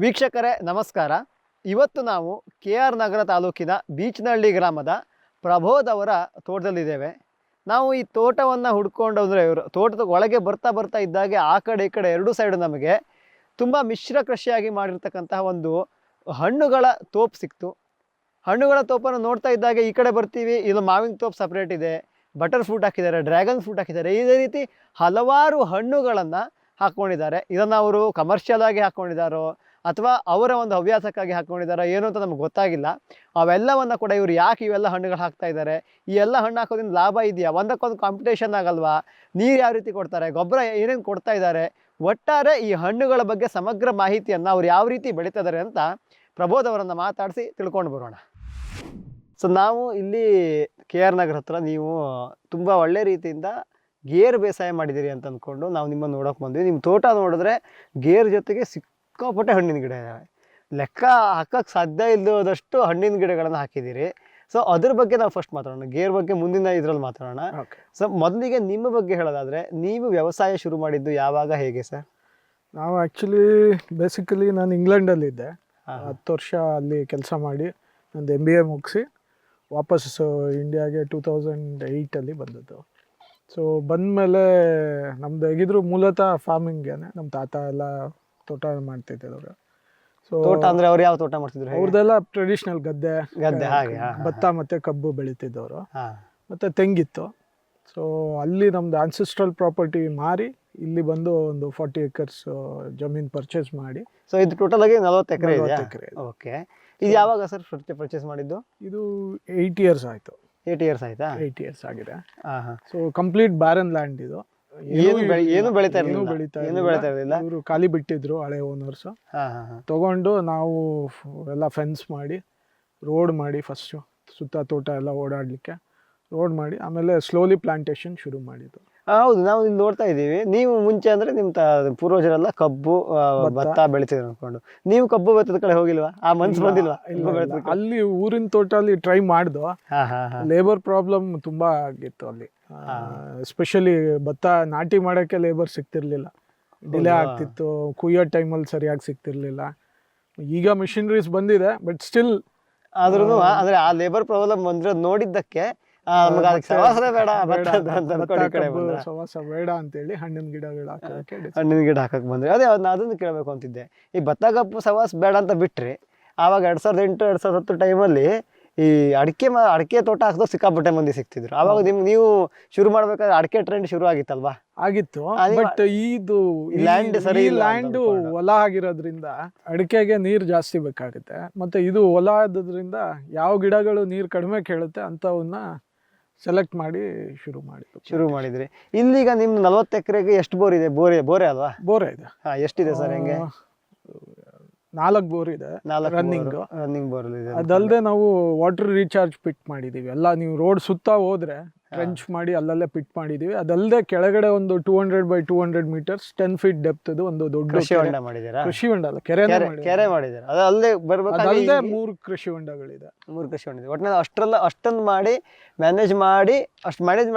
ವೀಕ್ಷಕರೇ ನಮಸ್ಕಾರ. ಇವತ್ತು ನಾವು KR ನಗರ ತಾಲೂಕಿನ ಬೀಚನಹಳ್ಳಿ ಗ್ರಾಮದ ಪ್ರಬೋಧ್ ಅವರ ತೋಟದಲ್ಲಿದ್ದೇವೆ. ನಾವು ಈ ತೋಟವನ್ನು ಹುಡ್ಕೊಂಡು ಅಂದರೆ ಇವರು ತೋಟದ ಒಳಗೆ ಬರ್ತಾ ಇದ್ದಾಗೆ ಆ ಕಡೆ ಈ ಕಡೆ ಎರಡು ಸೈಡ್ ನಮಗೆ ತುಂಬ ಮಿಶ್ರ ಕೃಷಿಯಾಗಿ ಮಾಡಿರ್ತಕ್ಕಂತಹ ಒಂದು ಹಣ್ಣುಗಳ ತೋಪು ಸಿಕ್ತು. ಹಣ್ಣುಗಳ ತೋಪನ್ನು ನೋಡ್ತಾ ಇದ್ದಾಗೆ ಈ ಕಡೆ ಬರ್ತೀವಿ, ಇಲ್ಲಿ ಮಾವಿನ ತೋಪು ಸಪ್ರೇಟ್ ಇದೆ, ಬಟರ್ ಫ್ರೂಟ್ ಹಾಕಿದ್ದಾರೆ, ಡ್ರ್ಯಾಗನ್ ಫ್ರೂಟ್ ಹಾಕಿದ್ದಾರೆ. ಇದೇ ರೀತಿ ಹಲವಾರು ಹಣ್ಣುಗಳನ್ನು ಹಾಕ್ಕೊಂಡಿದ್ದಾರೆ. ಇದನ್ನು ಅವರು ಕಮರ್ಷಿಯಲ್ ಆಗಿ ಹಾಕ್ಕೊಂಡಿದ್ದಾರೋ ಅಥವಾ ಅವರ ಒಂದು ಹವ್ಯಾಸಕ್ಕಾಗಿ ಹಾಕ್ಕೊಂಡಿದ್ದಾರೋ ಏನು ಅಂತ ನಮ್ಗೆ ಗೊತ್ತಾಗಿಲ್ಲ. ಅವೆಲ್ಲವನ್ನು ಕೂಡ ಇವರು ಯಾಕೆ ಇವೆಲ್ಲ ಹಣ್ಣುಗಳು ಹಾಕ್ತಾ ಇದ್ದಾರೆ, ಈ ಎಲ್ಲ ಹಣ್ಣು ಹಾಕೋದ್ರಿಂದ ಲಾಭ ಇದೆಯಾ, ಒಂದಕ್ಕೊಂದು ಕಾಂಪಿಟೇಷನ್ ಆಗಲ್ವಾ, ನೀರು ಯಾವ ರೀತಿ ಕೊಡ್ತಾರೆ, ಗೊಬ್ಬರ ಏನೇನು ಕೊಡ್ತಾ ಇದ್ದಾರೆ, ಒಟ್ಟಾರೆ ಈ ಹಣ್ಣುಗಳ ಬಗ್ಗೆ ಸಮಗ್ರ ಮಾಹಿತಿಯನ್ನು ಅವ್ರು ಯಾವ ರೀತಿ ಬೆಳೀತಾ ಇದ್ದಾರೆ ಅಂತ ಪ್ರಬೋಧ್ ಅವರನ್ನು ಮಾತಾಡಿಸಿ ತಿಳ್ಕೊಂಡು ಬರೋಣ. ಸೊ ನಾವು ಇಲ್ಲಿ KR ನಗರ ಹತ್ರ ನೀವು ತುಂಬ ಒಳ್ಳೆ ರೀತಿಯಿಂದ ಗೇರು ಬೇಸಾಯ ಮಾಡಿದ್ದೀರಿ ಅಂತ ಅಂದ್ಕೊಂಡು ನಾವು ನಿಮ್ಮನ್ನು ನೋಡೋಕೆ ಬಂದ್ವಿ. ನಿಮ್ಮ ತೋಟ ನೋಡಿದ್ರೆ ಗೇರು ಜೊತೆಗೆ ಸಿಕ್ಕಾಪಟ್ಟೆ ಹಣ್ಣಿನ ಗಿಡ ಇದ್ದಾವೆ, ಲೆಕ್ಕ ಹಾಕೋಕ್ಕೆ ಸಾಧ್ಯ ಇಲ್ಲದಷ್ಟು ಹಣ್ಣಿನ ಗಿಡಗಳನ್ನು ಹಾಕಿದ್ದೀರಿ. ಸೊ ಅದ್ರ ಬಗ್ಗೆ ನಾವು ಫಸ್ಟ್ ಮಾತಾಡೋಣ, ಗೇರ್ ಬಗ್ಗೆ ಮುಂದಿನ ಇದರಲ್ಲಿ ಮಾತಾಡೋಣ. ಸೊ ಮೊದಲಿಗೆ ನಿಮ್ಮ ಬಗ್ಗೆ ಹೇಳೋದಾದರೆ, ನೀವು ವ್ಯವಸಾಯ ಶುರು ಮಾಡಿದ್ದು ಯಾವಾಗ, ಹೇಗೆ ಸರ್? ನಾವು ಆ್ಯಕ್ಚುಲಿ ಬೇಸಿಕಲಿ ನಾನು ಇಂಗ್ಲೆಂಡಲ್ಲಿದ್ದೆ, 10 ವರ್ಷ ಅಲ್ಲಿ ಕೆಲಸ ಮಾಡಿ ನಂದು MBA ಮುಗಿಸಿ ವಾಪಸ್ ಇಂಡಿಯಾಗೆ 2008 ಬಂದದ್ದು. ಸೊ ಬಂದಮೇಲೆ ನಮ್ದು ಹೇಗಿದ್ರು ಮೂಲತಃ ಫಾರ್ಮಿಂಗೇನೆ, ನಮ್ಮ ತಾತ ಎಲ್ಲ ತೋಟ ಮಾಡ್ತಿದ್ದವರು. ಸೊ ತೋಟ ಅಂದರೆ ಅವ್ರು ಯಾವ ತೋಟ ಮಾಡ್ತಿದ್ರು? ಅವ್ರದ್ದೆಲ್ಲ ಟ್ರೆಡಿಷ್ನಲ್ ಗದ್ದೆ ಹಾಗೆ ಭತ್ತ ಮತ್ತು ಕಬ್ಬು ಬೆಳೀತಿದ್ದವರು, ಮತ್ತು ತೆಂಗಿತ್ತು. ಸೊ ಅಲ್ಲಿ ನಮ್ದು ಆನ್ಸೆಸ್ಟ್ರಲ್ ಪ್ರಾಪರ್ಟಿ ಮಾರಿ ಇಲ್ಲಿ ಬಂದು ಒಂದು 40 acres ಜಮೀನು ಪರ್ಚೇಸ್ ಮಾಡಿ. ಸೊ ಇದು ಟೋಟಲ್ ಆಗಿ 40 ಎಕರೆ ಇದೆ. ಓಕೆ, ಇದು ಯಾವಾಗ ಸರ್ ಪರ್ಚೇಸ್ ಮಾಡಿದ್ದು? ಇದು 8 years ಆಯಿತು. 8 years ಆಯ್ತಾ? 8 years ಆಗಿದೆ. ಸೊ ಕಂಪ್ಲೀಟ್ ಬ್ಯಾರನ್ ಲ್ಯಾಂಡ್ ಇದು, ಏನು ಬೆಳೀತಾ ಇರಲಿಲ್ಲ. ಇವರು ಖಾಲಿ ಬಿಟ್ಟಿದ್ರು ಹಳೆ ಓನರ್ಸ್. ತಗೊಂಡು ನಾವು ಎಲ್ಲ ಫೆನ್ಸ್ ಮಾಡಿ ರೋಡ್ ಮಾಡಿ, ಫಸ್ಟು ಸುತ್ತ ತೋಟ ಎಲ್ಲ ಓಡಾಡಲಿಕ್ಕೆ ರೋಡ್ ಮಾಡಿ, ಆಮೇಲೆ ಸ್ಲೋಲಿ ಪ್ಲಾಂಟೇಶನ್ ಶುರು ಮಾಡಿದ್ದು. ಹೌದು, ನಾವು ಇಲ್ಲಿ ನೋಡ್ತಾ ಇದ್ದೀವಿ. ನೀವು ಮುಂಚೆ ಅಂದರೆ ನಿಮ್ಮ ಪೂರ್ವಜರೆಲ್ಲ ಕಬ್ಬು ಭತ್ತ ಬೆಳಿತಿದ್ರು ಅಂದ್ಕೊಂಡು, ನೀವು ಕಬ್ಬು ಭತ್ತದ ಕಡೆ ಹೋಗಿಲ್ವಾ? ಆ ಮನ್ಸು ಬಂದಿಲ್ವಾ? ಅಲ್ಲಿ ಊರಿನ ತೋಟ ಅಲ್ಲಿ ಟ್ರೈ ಮಾಡ್ದು. ಲೇಬರ್ ಪ್ರಾಬ್ಲಮ್ ತುಂಬಾ ಆಗಿತ್ತು ಅಲ್ಲಿ, ಎಸ್ಪೆಷಲಿ ಭತ್ತ ನಾಟಿ ಮಾಡೋಕ್ಕೆ ಲೇಬರ್ ಸಿಗ್ತಿರ್ಲಿಲ್ಲ, ಡಿಲೇ ಆಗ್ತಿತ್ತು, ಕುಯ್ಯೋ ಟೈಮಲ್ಲಿ ಸರಿಯಾಗಿ ಸಿಗ್ತಿರ್ಲಿಲ್ಲ. ಈಗ ಮಿಷಿನರೀಸ್ ಬಂದಿದೆ, ಬಟ್ ಸ್ಟಿಲ್ ಆದ್ರೂ ಅಂದರೆ ಆ ಲೇಬರ್ ಪ್ರಾಬ್ಲಮ್ ಬಂದ್ರೆ ನೋಡಿದ್ದಕ್ಕೆ ಸವಾಸ ಬೇಡ ಅಂತೇಳಿ ಹಣ್ಣಿನ ಗಿಡಗಳು ಹಾಕಕ್ ಬಂದ್ರೆ. ಅದೇ ಅದನ್ನು ಕೇಳಬೇಕು ಅಂತಿದ್ದೆ. ಈ ಭತ್ತ ಕಬ್ಬು ಸವಾಸ ಬೇಡ ಅಂತ ಬಿಟ್ರಿ, ಆವಾಗ 2008 2010 ಟೈಮಲ್ಲಿ ಈ ಅಡಿಕೆ ತೋಟ ಹಾಕಿದ್ರು ಸಿಕ್ಕಾಪಟ್ಟೆ ಮಂದಿ ಸಿಗ್ತಿದ್ರು. ಆವಾಗ ನೀವು ಶುರು ಮಾಡ್ಬೇಕಾದ್ರೆ ಅಡಿಕೆ ಟ್ರೆಂಡ್ ಶುರು ಆಗಿತ್ತಲ್ವಾ? ಆಗಿತ್ತು, ಬಟ್ ಇದು ಲ್ಯಾಂಡ್ ಹೊಲ ಆಗಿರೋದ್ರಿಂದ ಅಡಿಕೆಗೆ ನೀರು ಜಾಸ್ತಿ ಬೇಕಾಗುತ್ತೆ, ಮತ್ತೆ ಇದು ಹೊಲ ಆದ್ರಿಂದ ಯಾವ ಗಿಡಗಳು ನೀರು ಕಡಿಮೆ ಕೇಳುತ್ತೆ ಅಂತವನ್ನ ಸೆಲೆಕ್ಟ್ ಮಾಡಿ ಶುರು ಮಾಡಿದ್ರಿ. ಇಲ್ಲೀಗ ನಿಮ್ದು 40 ಎಕರೆಗೆ ಎಷ್ಟು ಬೋರ್ ಇದೆ? ಬೋರೆ ಅಲ್ವಾ? ಬೋರೆ ಇದೆ. ಎಷ್ಟಿದೆ ಸರ್? ಹೆಂಗೆ? 4 ಬೋರ್ ಇದೆ ರನ್ನಿಂಗ್ ಬೋರ್ ಇದೆ. ಅದಲ್ಲದೆ ನಾವು ವಾಟರ್ ರೀಚಾರ್ಜ್ ಪಿಟ್ ಮಾಡಿದೀವಿ. ಎಲ್ಲ ನೀವು ರೋಡ್ ಸುತ್ತ ಹೋದ್ರೆ ಟ್ರೆಂಚ್ ಮಾಡಿ ಅಲ್ಲಲ್ಲೇ ಪಿಟ್ ಮಾಡಿದೀವಿ. ಅದಲ್ಲದೆ ಕೆಳಗಡೆ ಒಂದು 200 by 200 meters 10 feet ಡೆಪ್ತ್ ಒಂದು ದೊಡ್ಡ ಕೃಷಿ ಹೊಂಡ ಮಾಡಿದ್ದೀರಾ? ಕೃಷಿ ಹೊಂಡ ಅಲ್ಲ, ಕೆರೆ ಮಾಡಿದ್ದೀರಾ. ಅದಲ್ಲದೆ ಅದಲ್ಲದೆ 3 ಕೃಷಿ ಹೊಂಡಗಳಿದೆ. 3 ಕೃಷಿ ಹೊಂಡ ಇದೆ. ಒಟ್ಟಿನಲ್ಲಿ ಅಷ್ಟೊಂದು ಮಾಡಿ ಮ್ಯಾನೇಜ್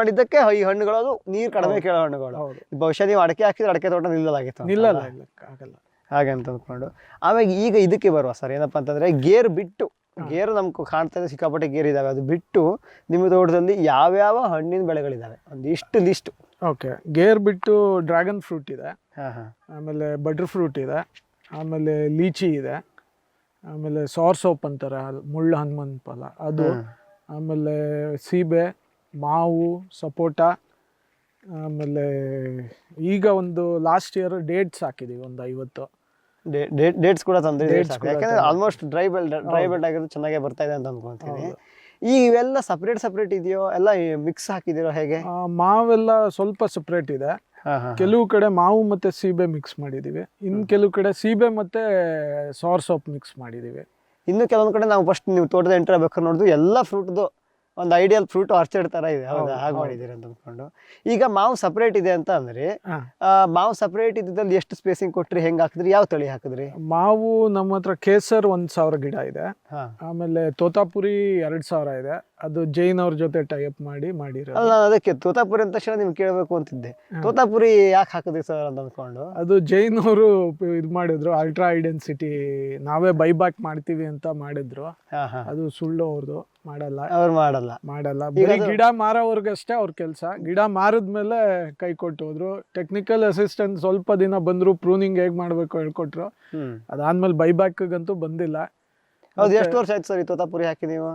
ಮಾಡಿದ್ದಕ್ಕೆ ಈ ಹಣ್ಣುಗಳು ನೀರು ಕಡಿಮೆ ಕೇಳೋ ಹಣ್ಣುಗಳು. ಬಹುಶಃ ನೀವು ಅಡಿಕೆ ಹಾಕಿದ್ರೆ ಅಡಿಕೆ ತೋಟ ನಿಲ್ಲಲ್ಲ, ಆಗಲ್ಲ ಹಾಗೆ ಅಂತ ಅಂದ್ಕೊಂಡು. ಆಮೇಲೆ ಈಗ ಇದಕ್ಕೆ ಬರುವ ಸರ್, ಏನಪ್ಪ ಅಂತಂದರೆ ಗೇರು ನಮ್ಗೆ ಕಾಣ್ತಾ ಇದೆ, ಸಿಕ್ಕಾಪಟ್ಟೆ ಗೇರ್ ಇದ್ದಾವೆ. ಅದು ಬಿಟ್ಟು ನಿಮ್ಮ ತೋಟದಲ್ಲಿ ಯಾವ್ಯಾವ ಹಣ್ಣಿನ ಬೆಳೆಗಳಿದ್ದಾವೆ ಒಂದು ಇಷ್ಟು ಲಿಸ್ಟು? ಓಕೆ, ಗೇರ್ ಬಿಟ್ಟು ಡ್ರ್ಯಾಗನ್ ಫ್ರೂಟ್ ಇದೆ, ಆಮೇಲೆ ಬಟರ್ ಫ್ರೂಟ್ ಇದೆ, ಆಮೇಲೆ ಲೀಚಿ ಇದೆ, ಆಮೇಲೆ ಸೋಪ್ ಅಂತಾರೆ ಮುಳ್ಳು ಹನುಮನ್ ಫಲ ಅದು, ಆಮೇಲೆ ಸೀಬೆ, ಮಾವು, ಸಪೋಟ, ಆಮೇಲೆ ಈಗ ಒಂದು ಲಾಸ್ಟ್ ಇಯರ್ ಡೇಟ್ಸ್ ಹಾಕಿದ್ದೀವಿ ಒಂದು 50 ಡೇಟ್ಸ್ ಕೂಡ ತಂದ್ರೆ. ಯಾಕಂದ್ರೆ ಆಲ್ಮೋಸ್ಟ್ ಡ್ರೈ ಬೆಲ್ಟ್ ಆಗಿರೋದು ಚೆನ್ನಾಗೇ ಬರ್ತಾ ಇದೆ ಅಂತ ಅನ್ಕೊಂತೀನಿ. ಈಗ ಇವೆಲ್ಲ ಸಪ್ರೇಟ್ ಇದೆಯೋ, ಎಲ್ಲ ಮಿಕ್ಸ್ ಹಾಕಿದಿರೋ ಹೇಗೆ? ಮಾವೆಲ್ಲ ಸ್ವಲ್ಪ ಸಪ್ರೇಟ್ ಇದೆ. ಕೆಲವು ಕಡೆ ಮಾವು ಮತ್ತೆ ಸೀಬೆ ಮಿಕ್ಸ್ ಮಾಡಿದೀವಿ, ಇನ್ನು ಕೆಲವು ಕಡೆ ಸೀಬೆ ಮತ್ತೆ ಸೋಪ್ ಮಿಕ್ಸ್ ಮಾಡಿದೀವಿ. ಇನ್ನು ಕೆಲವೊಂದು ಕಡೆ ನಾವು ಫಸ್ಟ್ ನೀವು ತೋಟದ ಎಂಟ್ರ್ ಆಗ್ಬೇಕಾದ್ರೆ ನೋಡಿದ್ವಿ ಎಲ್ಲ ಫ್ರೂಟ್ದು ಒಂದು ಐಡಿಯಲ್ ಫ್ರೂಟ್ ಆರ್ಚರ್ಡ್ ತರ ಇದೆ. ಹೌದಾ? ಹಾಗೆ ಮಾಡಿದ್ದೀರಿ ಅಂತ ಅಂದ್ಕೊಂಡು. ಈಗ ಮಾವು ಸಪ್ರೇಟ್ ಇದೆ ಅಂತ ಅಂದ್ರೆ, ಮಾವು ಸಪ್ರೇಟ್ ಇದ್ದಲ್ಲಿ ಎಷ್ಟು ಸ್ಪೇಸಿಂಗ್ ಕೊಟ್ರಿ, ಹೆಂಗ್ ಹಾಕಿದ್ರಿ, ಯಾವ ತಳಿ ಹಾಕಿದ್ರಿ? ಮಾವು ನಮ್ಮ ಹತ್ರ ಕೇಸರ್ 1000 ಗಿಡ ಇದೆ, ಆಮೇಲೆ ತೋತಾಪುರಿ 2000 ಇದೆ, ಅದು ಜೈನ್ ಅವ್ರ ಜೊತೆ ಟೈಅಪ್ ಮಾಡಿರೋದು. ಅಲ್ಲ ನಾನು ಅದಕ್ಕೆ ತೋತಾಪುರಿ ಅಂತ ತಕ್ಷಣ ನಿಮ್ಗೆ ಕೇಳಬೇಕು ಅಂತಿದ್ದೆ. ತೋತಾಪುರಿ ಯಾಕೆ ಹಾಕಿದ್ರಿ ಸರ್ ಅಂತ ಅಂದ್ಕೊಂಡು. ಅದು ಜೈನ್ ಅವರು ಇದು ಮಾಡಿದ್ರು, ಅಲ್ಟ್ರಾ ಐಡೆನ್ಸಿಟಿ ನಾವೇ ಬೈಬ್ಯಾಕ್ ಮಾಡ್ತೀವಿ ಅಂತ ಮಾಡಿದ್ರು. ಅದು ಸುಳ್ಳು, ಅವ್ರದ್ದು ಅವ್ರು ಮಾಡಲ್ಲ. ಬರೀ ಗಿಡ ಮಾರೋರ್ಗಷ್ಟೇ ಅವ್ರ ಕೆಲಸ. ಗಿಡ ಮಾರಿದ್ಮೇಲೆ ಕೈ ಕೊಟ್ಟು ಹೋದ್ರು. ಟೆಕ್ನಿಕಲ್ ಅಸಿಸ್ಟೆಂಟ್ ಸ್ವಲ್ಪ ದಿನ ಬಂದ್ರು, ಪ್ರೂನಿಂಗ್ ಹೇಗ್ ಮಾಡ್ಬೇಕು ಹೇಳ್ಕೊಟ್ರು. ಅದಾದ್ಮೇಲೆ ಬೈಬ್ಯಾಕ್ಗಂತೂ ಬಂದಿಲ್ಲ. ಹೌದು, ಎಷ್ಟು ವರ್ಷ ಆಯ್ತು ಸರ್ ಈ ತೋತಾಪುರಿ ಹಾಕಿ ನೀವು?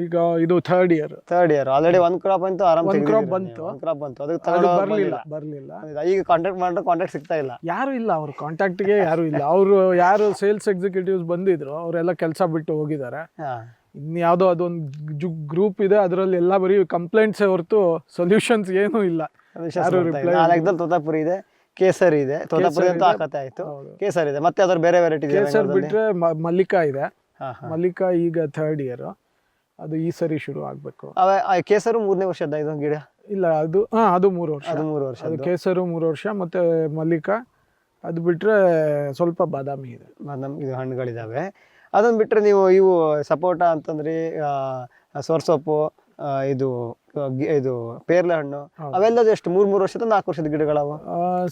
ಈಗ ಇದು ಥರ್ಡ್ ಇಯರ್. ಆಲ್ರೆಡಿ ಒಂದ್ ಕ್ರಾಪ್ ಅಂತೂ ಆರಾಮ್ ಕ್ರಾಪ್ ಬಂತು. ಅದಕ್ಕೆ ಬರ್ಲಿಲ್ಲ. ಈಗ ಕಾಂಟ್ಯಾಕ್ಟ್ ಸಿಗ್ತಾ ಇಲ್ಲ. ಯಾರು ಇಲ್ಲ, ಅವ್ರ ಕಾಂಟ್ಯಾಕ್ಟ್ಗೆ ಯಾರು ಇಲ್ಲ. ಅವರು ಯಾರು ಸೇಲ್ಸ್ ಎಕ್ಸಿಕ್ಯೂಟಿವ್ಸ್ ಬಂದಿದ್ರು ಅವರೆಲ್ಲ ಕೆಲಸ ಬಿಟ್ಟು ಹೋಗಿದ್ದಾರೆ. ಇನ್ಯಾವುದೋ ಅದೊಂದು ಗ್ರೂಪ್ ಇದೆ, ಅದರಲ್ಲಿ ಎಲ್ಲ ಬರೀ ಕಂಪ್ಲೇಂಟ್ಸ್ ಹೊರತು ಸೊಲ್ಯೂಷನ್ಸ್ ಏನೂ ಇಲ್ಲ. ತೋತಾಪುರಿ ಇದೆ, ಕೇಸರಿ ಇದೆ. ತೋತಾಪುರಿ ಅಂತ ಹಾಕತ್ತೆ ಆಯ್ತು, ಕೇಸರಿ ಇದೆ. ಮತ್ತೆ ಅದ್ರ ಬೇರೆ ವೆರೈಟಿ ಇದೆ. ಕೇಸರ್ ಬಿಟ್ರೆ ಮಲ್ಲಿಕಾ ಇದೆ. ಮಲ್ಲಿಕಾ ಈಗ ಥರ್ಡ್ ಇಯರ್, ಅದು ಈ ಸರಿ ಶುರು ಆಗ್ಬೇಕು. ಕೇಸರು 3ನೇ ವರ್ಷದ ಇದು ಗಿಡ? ಇಲ್ಲ, ಅದು 3 ವರ್ಷ. ಅದು ಕೇಸರು 3 ವರ್ಷ. ಮತ್ತೆ ಮಲ್ಲಿಕಾ ಅದು ಬಿಟ್ರೆ ಸ್ವಲ್ಪ ಬಾದಾಮಿ ಇದೆ. ಇದು ಹಣ್ಣುಗಳಿದಾವೆ. ಅದನ್ನ ಬಿಟ್ರೆ ನೀವು ಇವು ಸಪೋಟ ಅಂತಂದ್ರೆ ಸೋರ್ಸೊಪ್ಪು, ಇದು ಪೇರ್ಲೆ ಹಣ್ಣು, ಅವೆಲ್ಲದು ಎಷ್ಟು 3 ವರ್ಷದ 4 ವರ್ಷದ ಗಿಡಗಳವ?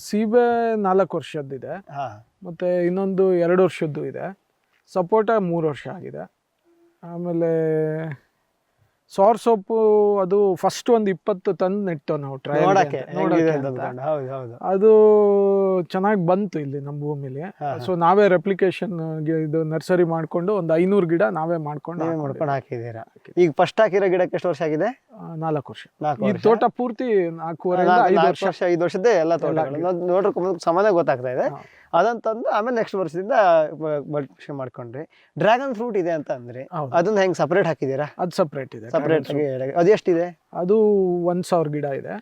ಸೀಬೆ 4 ವರ್ಷದ್ದಿದೆ, ಮತ್ತೆ ಇನ್ನೊಂದು 2 ವರ್ಷದ್ದು ಇದೆ. ಸಪೋಟ 3 ವರ್ಷ ಆಗಿದೆ. ಆಮೇಲೆ ಸೋರ್ಸೊಪ್ಪು ಅದು ಫಸ್ಟ್ ಒಂದು 20 ತಂದು ನೆಟ್ಟು ನಾವು ಅದು ಚೆನ್ನಾಗಿ ಬಂತು ಇಲ್ಲಿ ನಮ್ಮ ಭೂಮಿಲಿ. ಸೊ ನಾವೇ ರೆಪ್ಲಿಕೇಶನ್ ಇದು ನರ್ಸರಿ ಮಾಡ್ಕೊಂಡು ಒಂದು 500 ಗಿಡ ನಾವೇ ಮಾಡ್ಕೊಂಡು ಹಾಕಿದ್ದೀರಾ. ಈಗ ಫಸ್ಟ್ ಹಾಕಿರೋ ಗಿಡಕ್ಕೆ ಎಷ್ಟು ವರ್ಷ ಆಗಿದೆ? 4 ವರ್ಷ. ಈ ತೋಟ ಪೂರ್ತಿ 4-5 ವರ್ಷದ್ದೇ ಎಲ್ಲ ತೋಟಗಳು ನೋಡ್ರಿ ಸಮಾನ ಗೊತ್ತಾಗ್ತಾ ಇದೆ. ಅದಂತಂದು ಆಮೇಲೆ ನೆಕ್ಸ್ಟ್ ವರ್ಷದಿಂದ ಮಲ್ಟಿಪ್ಲಿಕೇಶನ್ ಮಾಡ್ಕೊಂಡ್ರಿ. ಡ್ರ್ಯಾಗನ್ ಫ್ರೂಟ್ ಇದೆ ಅಂತ ಅಂದ್ರೆ ಅದನ್ನ ಹೆಂಗ್ ಸಪರೇಟ್ ಹಾಕಿದೀರಾ? ಅದು ಸಪರೇಟ್ ಇದೆ. ಸಪರೇಟ್ ಆಗಿ ಅದು ಎಷ್ಟಿದೆ? ಅದು 1000 ಗಿಡ ಇದೆ.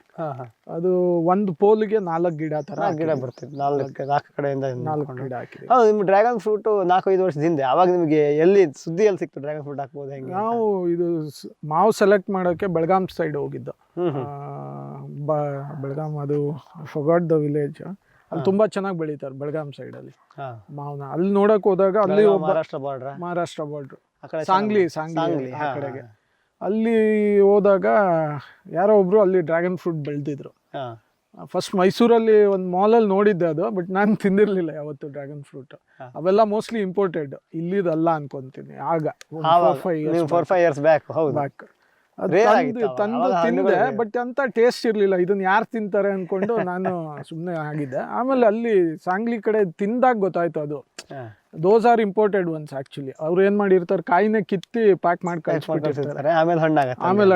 ಅದು ಒಂದು ಪೋಲ್ಗೆ 4 ಗಿಡ ತರ ಗಿಡ ಬರ್ತಿದೆ. 4 ಕಡೆಯಿಂದ 4 ಗಿಡ ಹಾಕಿದೆ. ಹೌದು, ನಿಮ್ ಡ್ರ್ಯಾಗನ್ ಫ್ರೂಟ್ 4-5 ವರ್ಷದ ಹಿಂದೆ ಅವಾಗ ನಿಮ್ಗೆ ಎಲ್ಲಿ ಸುದ್ದಿಯಲ್ಲಿ ಸಿಕ್ತು ಡ್ರ್ಯಾಗನ್ ಫ್ರೂಟ್ ಹಾಕ್ಬೋದು ಹೆಂಗೆ? ನಾವು ಇದು ಮಾವು ಸೆಲೆಕ್ಟ್ ಮಾಡೋಕೆ ಬೆಳಗಾಂ ಸೈಡ್ ಹೋಗಿದ್ದು. ಬೆಳಗಾಂ, ಅದು ಫಾರ್ಗಾಟ್ ದ ವಿಲೇಜ್. ಅಲ್ಲಿ ತುಂಬಾ ಚೆನ್ನಾಗಿ ಬೆಳೀತಾರೆ ಬೆಳಗಾಂ ಸೈಡ್ ಅಲ್ಲಿ ಮಾವನ. ಅಲ್ಲಿ ನೋಡಕ್ ಹೋದಾಗ ಅಲ್ಲಿ ಮಹಾರಾಷ್ಟ್ರ ಬಾರ್ಡರ್ ಸಾಂಗ್ಲಿ ಆ ಕಡೆಗೆ ಅಲ್ಲಿ ಹೋದಾಗ ಯಾರೋ ಒಬ್ರು ಅಲ್ಲಿ ಡ್ರ್ಯಾಗನ್ ಫ್ರೂಟ್ ಬೆಳೆದಿದ್ರು. ಫಸ್ಟ್ ಮೈಸೂರಲ್ಲಿ ಒಂದು ಮಾಲಲ್ಲಿ ನೋಡಿದ್ದೆ ಅದು, ಬಟ್ ನಾನು ತಿಂದಿರ್ಲಿಲ್ಲ ಯಾವತ್ತು ಡ್ರ್ಯಾಗನ್ ಫ್ರೂಟ್. ಅವೆಲ್ಲ ಮೋಸ್ಟ್ಲಿ ಇಂಪೋರ್ಟೆಡ್, ಇಲ್ಲಿದಲ್ಲ ಅನ್ಕೊಂತೀನಿ. ಆಗ 4-5 years ಬ್ಯಾಕ್ ತಂದು ತಿಂದೆ, ಬಟ್ ಅಂತ ಟೇಸ್ಟ್ ಇರ್ಲಿಲ್ಲ. ಇದನ್ನ ಯಾರು ತಿಂತಾರೆ ಅನ್ಕೊಂಡು ನಾನು ಸುಮ್ಮನೆ ಆಗಿದ್ದೆ. ಆಮೇಲೆ ಅಲ್ಲಿ ಸಾಂಗ್ಲಿ ಕಡೆ ತಿಂದಾಗ ಗೊತ್ತಾಯ್ತು ಅದು those are imported once. Actually ಅವ್ರು ಏನ್ ಮಾಡಿರ್ತಾರೆ, ಕಾಯಿನ ಕಿತ್ತಿ ಪ್ಯಾಕ್ ಮಾಡಿ ಕಳ್ಸಿರ್ತಾರೆ, ಆಮೇಲೆ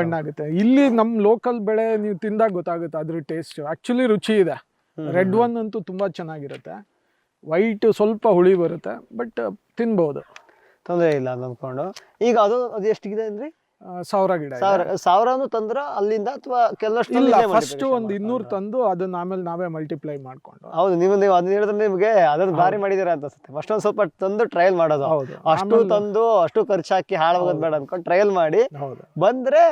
ಹಣ್ಣಾಗುತ್ತೆ. ಇಲ್ಲಿ ನಮ್ ಲೋಕಲ್ ಬೆಳೆ ನೀವು ತಿಂದಾಗ ಗೊತ್ತಾಗುತ್ತೆ ಅದ್ರ ಟೇಸ್ಟ್. ಆಕ್ಚುಲಿ ರುಚಿ ಇದೆ. ರೆಡ್ ಒನ್ ಅಂತೂ ತುಂಬಾ ಚೆನ್ನಾಗಿರುತ್ತೆ, ವೈಟ್ ಸ್ವಲ್ಪ ಹುಳಿ ಬರುತ್ತೆ, ಬಟ್ ತಿನ್ಬಹುದು, ತೊಂದರೆ ಇಲ್ಲ ಅಂದ್ಕೊಂಡು. ಈಗ ಅದು ಎಷ್ಟಿದೆ ಅಂದ್ರೆ 1000 ಗಿಡ. 1000 ತಂದ್ರ ಅಲ್ಲಿಂದ ಅಥವಾ ಕೆಲವಷ್ಟು? ಇಲ್ಲ, ಫಸ್ಟ್ ಒಂದು 200 ತಂದು ಅದನ್ನ ಆಮೇಲೆ ನಾವೇ ಮಲ್ಟಿಪ್ಲೈ ಮಾಡ್ಕೊಂಡು. ಹೌದು, ನೀವು ಅದನ್ನ ಹೇಳಿದ್ರೆ ನಿಮ್ಗೆ ಅದನ್ನ ಭಾರಿ ಮಾಡಿದಿರ ಅಂತ ಅನ್ಸುತ್ತೆ. ಫಸ್ಟ್ ಒಂದ್ ಸ್ವಲ್ಪ ತಂದು ಟ್ರಯಲ್ ಮಾಡೋದು. ಅಷ್ಟು ತಂದು ಅಷ್ಟು ಖರ್ಚು ಹಾಕಿ ಹಾಳಾಗೋದ್ ಬೇಡ ಅನ್ಕೊಂಡು ಟ್ರಯಲ್ ಮಾಡಿ ಬಂದ್ರೆ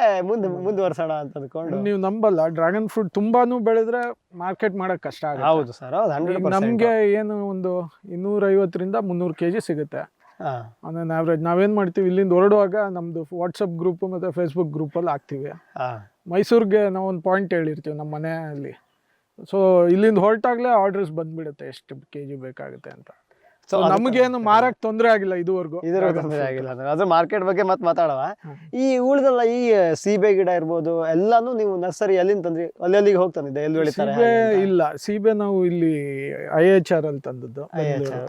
ಮುಂದುವರ್ಸೋಣ ಅಂತ ಅನ್ಕೊಂಡು. ನೀವು ನಂಬಲ್ಲ, ಡ್ರ್ಯಾಗನ್ ಫ್ರೂಟ್ ತುಂಬಾನು ಬೆಳೆದ್ರೆ ಮಾರ್ಕೆಟ್ ಮಾಡಕ್ ಕಷ್ಟ ಆಗುತ್ತೆ. ಹೌದು ಸರ್, ನಮ್ಗೆ ಏನು ಒಂದು 250 - 300 kg ಸಿಗುತ್ತೆ ಆನ್ ಆವ್ರೇಜ್. ನಾವೇನ್ ಮಾಡ್ತೀವಿ, ಇಲ್ಲಿಂದ ಹೊರಡುವಾಗ ನಮ್ದು ವಾಟ್ಸಪ್ ಗ್ರೂಪ್ ಮತ್ತೆ ಫೇಸ್ಬುಕ್ ಗ್ರೂಪ್ ಅಲ್ಲಿ ಹಾಕ್ತಿವಿ. ಮೈಸೂರಿಗೆ ನಾವು ಒಂದು ಪಾಯಿಂಟ್ ಹೇಳಿರ್ತೀವಿ ನಮ್ಮ ಮನೆಯಲ್ಲಿ. ಸೊ ಇಲ್ಲಿಂದ ಹೊರಟಾಗ್ಲೇ ಆರ್ಡರ್ಸ್ ಬಂದ್ಬಿಡುತ್ತೆ ಎಷ್ಟು kg ಬೇಕಾಗುತ್ತೆ ಅಂತ. ಸೊ ನಮಗೇನು ಮಾರಕ್ ತೊಂದರೆ ಆಗಿಲ್ಲ ಇದುವರೆಗೂ. ತೊಂದರೆ ಆಗಿಲ್ಲ. ಅದ್ರ ಮಾರ್ಕೆಟ್ ಬಗ್ಗೆ ಮತ್ತೆ ಮಾತಾಡುವ. ಈ ಉಳಿದಲ್ಲ, ಈ ಸೀಬೆ ಗಿಡ ಇರ್ಬೋದು ಎಲ್ಲಾನು ನೀವು ನರ್ಸರಿ ಎಲ್ಲಿಂದ ತಂದ್ರಿ? ಅಲ್ಲಿಗೆ ಹೋಗ್ತಂದಿದ್ದೆ, ಎಲ್ಲಿ ಬೆಳಿತಾರೆ? ಇಲ್ಲ, ಸೀಬೆ ನಾವು ಇಲ್ಲಿ IHR ಅಲ್ಲಿ ತಂದದ್ದು.